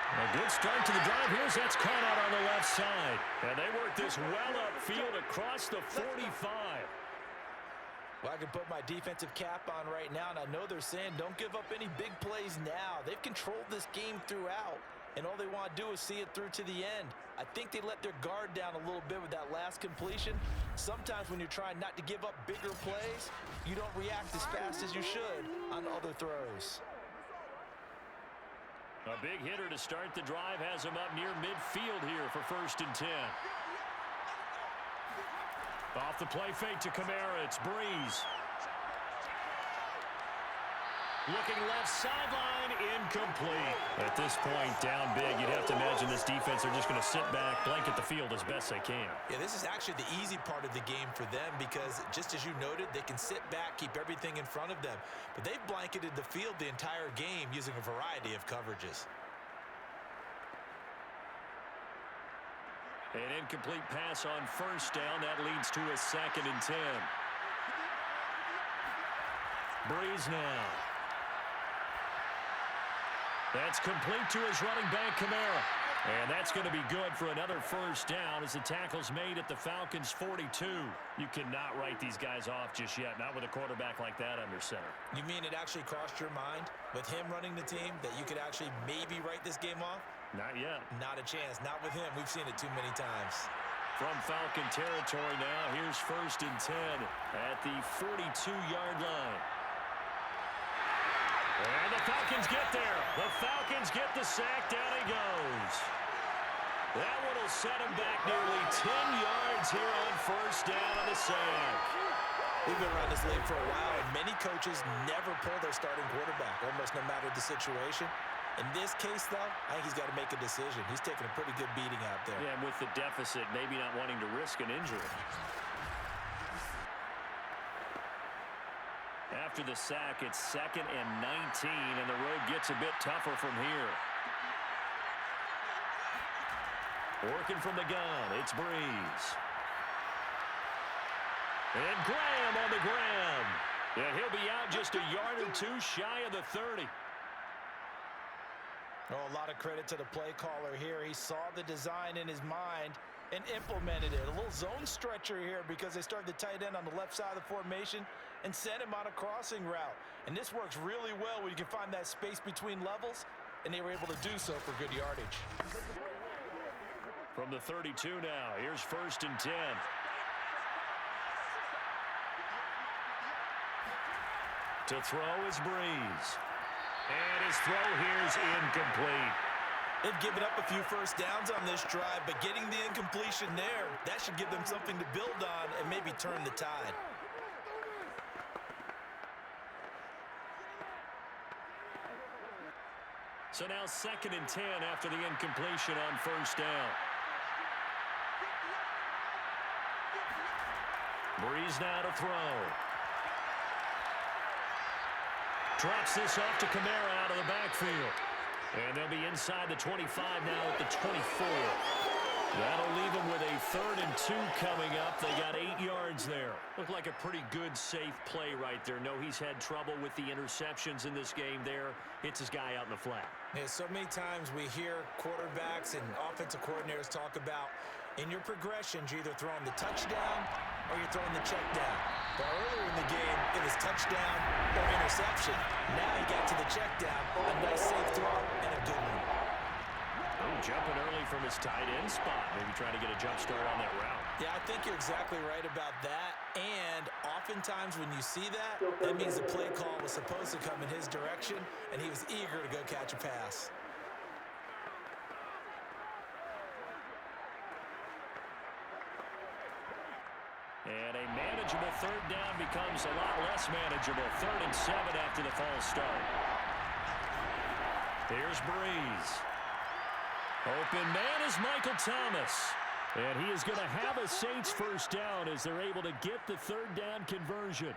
A good start to the drive. Here's that's caught out on the left side. And they work this well upfield across the 45. Well, I can put my defensive cap on right now, and I know they're saying don't give up any big plays now. They've controlled this game throughout, and all they want to do is see it through to the end. I think they let their guard down a little bit with that last completion. Sometimes when you're trying not to give up bigger plays, you don't react as fast as you should on other throws. A big hitter to start the drive has him up near midfield here for 1st and 10. Off the play fake to Kamara, it's Breeze. Looking left sideline, incomplete. At this point, down big, you'd have to imagine this defense are just going to sit back, blanket the field as best they can. Yeah, this is actually the easy part of the game for them because, just as you noted, they can sit back, keep everything in front of them. But they've blanketed the field the entire game using a variety of coverages. An incomplete pass on 1st down. That leads to a 2nd and 10. Breeze now. That's complete to his running back, Kamara. And that's going to be good for another 1st down as the tackle's made at the Falcons' 42. You cannot write these guys off just yet, not with a quarterback like that under center. You mean it actually crossed your mind with him running the team that you could actually maybe write this game off? Not yet. Not a chance. Not with him. We've seen it too many times. From Falcon territory now, here's 1st and 10 at the 42-yard line. And the Falcons get there. The Falcons get the sack. Down he goes. That one will set him back nearly 10 yards here on 1st down on the sack. We've been around this league for a while, and many coaches never pull their starting quarterback, almost no matter the situation. In this case, though, I think he's got to make a decision. He's taking a pretty good beating out there. Yeah, and with the deficit, maybe not wanting to risk an injury. After the sack, it's 2nd and 19, and the road gets a bit tougher from here. Working from the gun, it's Breeze. And Graham on the ground. And he'll be out just a yard or two shy of the 30. Oh, a lot of credit to the play caller here. He saw the design in his mind and implemented it. A little zone stretcher here because they started the tight end on the left side of the formation and sent him on a crossing route. And this works really well when you can find that space between levels, and they were able to do so for good yardage. From the 32 now, here's 1st and 10. To throw is Breeze. And his throw here is incomplete. They've given up a few 1st downs on this drive, but getting the incompletion there, that should give them something to build on and maybe turn the tide. So now 2nd and 10 after the incompletion on 1st down. Breeze now to throw. Drops this off to Kamara out of the backfield. And they'll be inside the 25 now at the 24. That'll leave them with a 3rd and 2 coming up. They got 8 yards there. Looked like a pretty good, safe play right there. No, he's had trouble with the interceptions in this game there. Hits his guy out in the flat. Yeah, so many times we hear quarterbacks and offensive coordinators talk about in your progressions, you're either throwing the touchdown or you're throwing the check down. But earlier in the game, it was touchdown or interception. Now he got to the check down, a nice safe throw, and a good one. Oh, jumping early from his tight end spot. Maybe trying to get a jump start on that route. Yeah, I think you're exactly right about that. And oftentimes when you see that, that means the play call was supposed to come in his direction, and he was eager to go catch a pass. And a manageable third down becomes a lot less manageable. 3rd and 7 after the false start. Here's Breeze. Open man is Michael Thomas. And he is going to have a Saints first down as they're able to get the 3rd down conversion.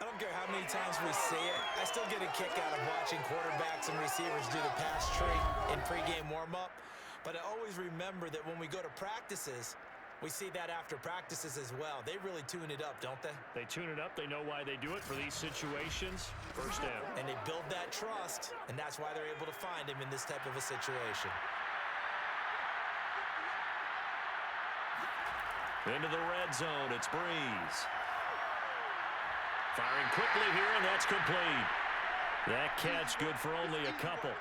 I don't care how many times we see it. I still get a kick out of watching quarterbacks and receivers do the pass tree in pregame warm-up. But I always remember that when we go to practices, we see that after practices as well. They really tune it up, don't they? They tune it up. They know why they do it for these situations. First down. And they build that trust, and that's why they're able to find him in this type of a situation. Into the red zone, it's Breeze. Firing quickly here, and that's complete. That catch good for only a couple.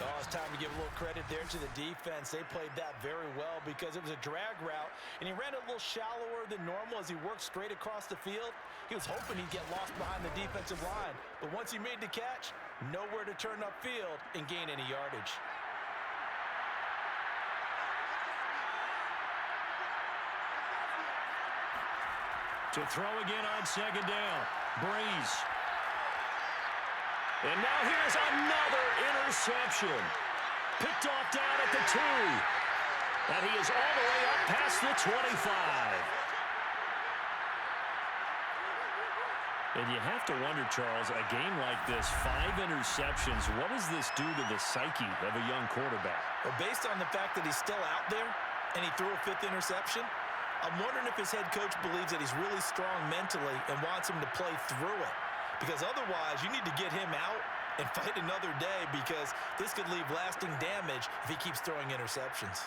Oh, it's time to give a little credit there to the defense. They played that very well because it was a drag route, and he ran it a little shallower than normal as he worked straight across the field. He was hoping he'd get lost behind the defensive line, but once he made the catch, nowhere to turn upfield and gain any yardage. To throw again on 2nd down. Breeze. And now here's another interception. Picked off down at the 2. And he is all the way up past the 25. And you have to wonder, Charles, a game like this, 5 interceptions, what does this do to the psyche of a young quarterback? Well, based on the fact that he's still out there and he threw a 5th interception, I'm wondering if his head coach believes that he's really strong mentally and wants him to play through it. Because otherwise, you need to get him out and fight another day because this could leave lasting damage if he keeps throwing interceptions.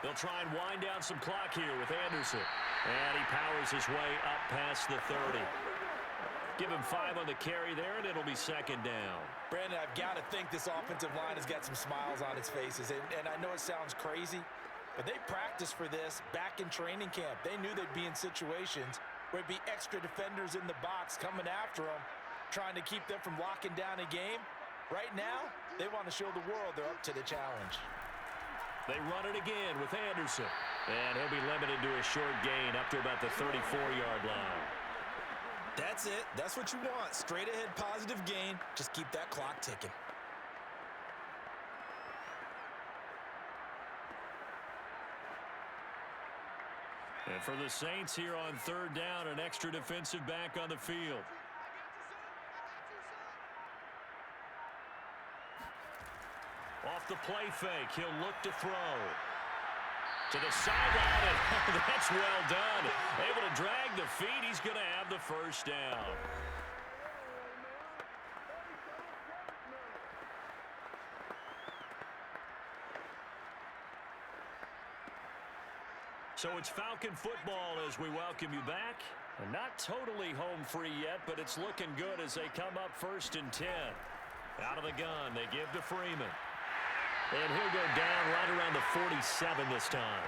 They'll try and wind down some clock here with Anderson. And he powers his way up past the 30. Give him 5 on the carry there, and it'll be 2nd down. Brandon, I've got to think this offensive line has got some smiles on its faces. And I know it sounds crazy, but they practiced for this back in training camp. They knew they'd be in situations where it'd be extra defenders in the box coming after them, trying to keep them from locking down a game. Right now, they want to show the world they're up to the challenge. They run it again with Anderson. And he'll be limited to a short gain up to about the 34-yard line. That's it. That's what you want. Straight ahead positive gain. Just keep that clock ticking. And for the Saints here on 3rd down, an extra defensive back on the field. Off the play fake, he'll look to throw. To the sideline, and that's well done. Able to drag the feet, he's going to have the first down. So it's Falcon football as we welcome you back. And not totally home free yet, but it's looking good as they come up 1st and 10. Out of the gun, they give to Freeman. And he'll go down right around the 47 this time.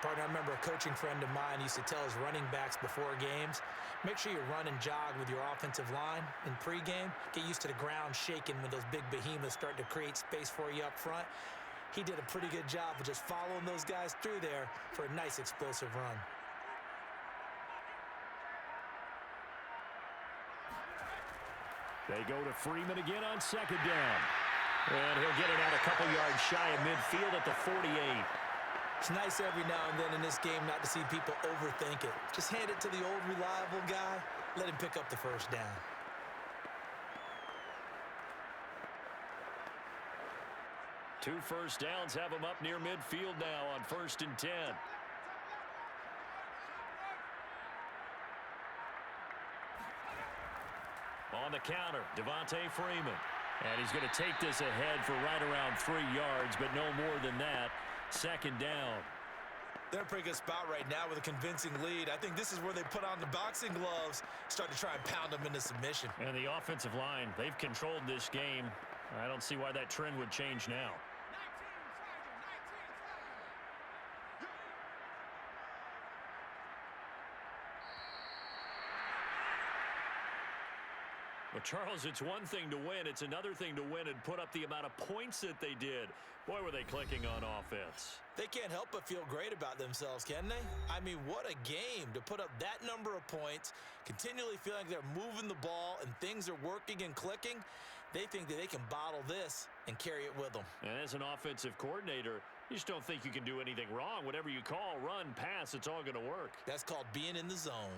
Partner, I remember a coaching friend of mine used to tell his running backs before games, make sure you run and jog with your offensive line in pregame. Get used to the ground shaking when those big behemoths start to create space for you up front. He did a pretty good job of just following those guys through there for a nice explosive run. They go to Freeman again on 2nd down. And he'll get it out a couple yards shy of midfield at the 48. It's nice every now and then in this game not to see people overthink it. Just hand it to the old reliable guy. Let him pick up the first down. Two first downs have him up near midfield now on 1st and 10. On the counter, Devontae Freeman. And he's going to take this ahead for right around 3 yards, but no more than that. Second down. They're in a pretty good spot right now with a convincing lead. I think this is where they put on the boxing gloves, start to try and pound them into submission. And the offensive line, they've controlled this game. I don't see why that trend would change now. Well, Charles, it's one thing to win. It's another thing to win and put up the amount of points that they did. Boy, were they clicking on offense. They can't help but feel great about themselves, can they? I mean, what a game to put up that number of points, continually feeling like they're moving the ball and things are working and clicking. They think that they can bottle this and carry it with them. And as an offensive coordinator, you just don't think you can do anything wrong. Whatever you call, run, pass, it's all going to work. That's called being in the zone.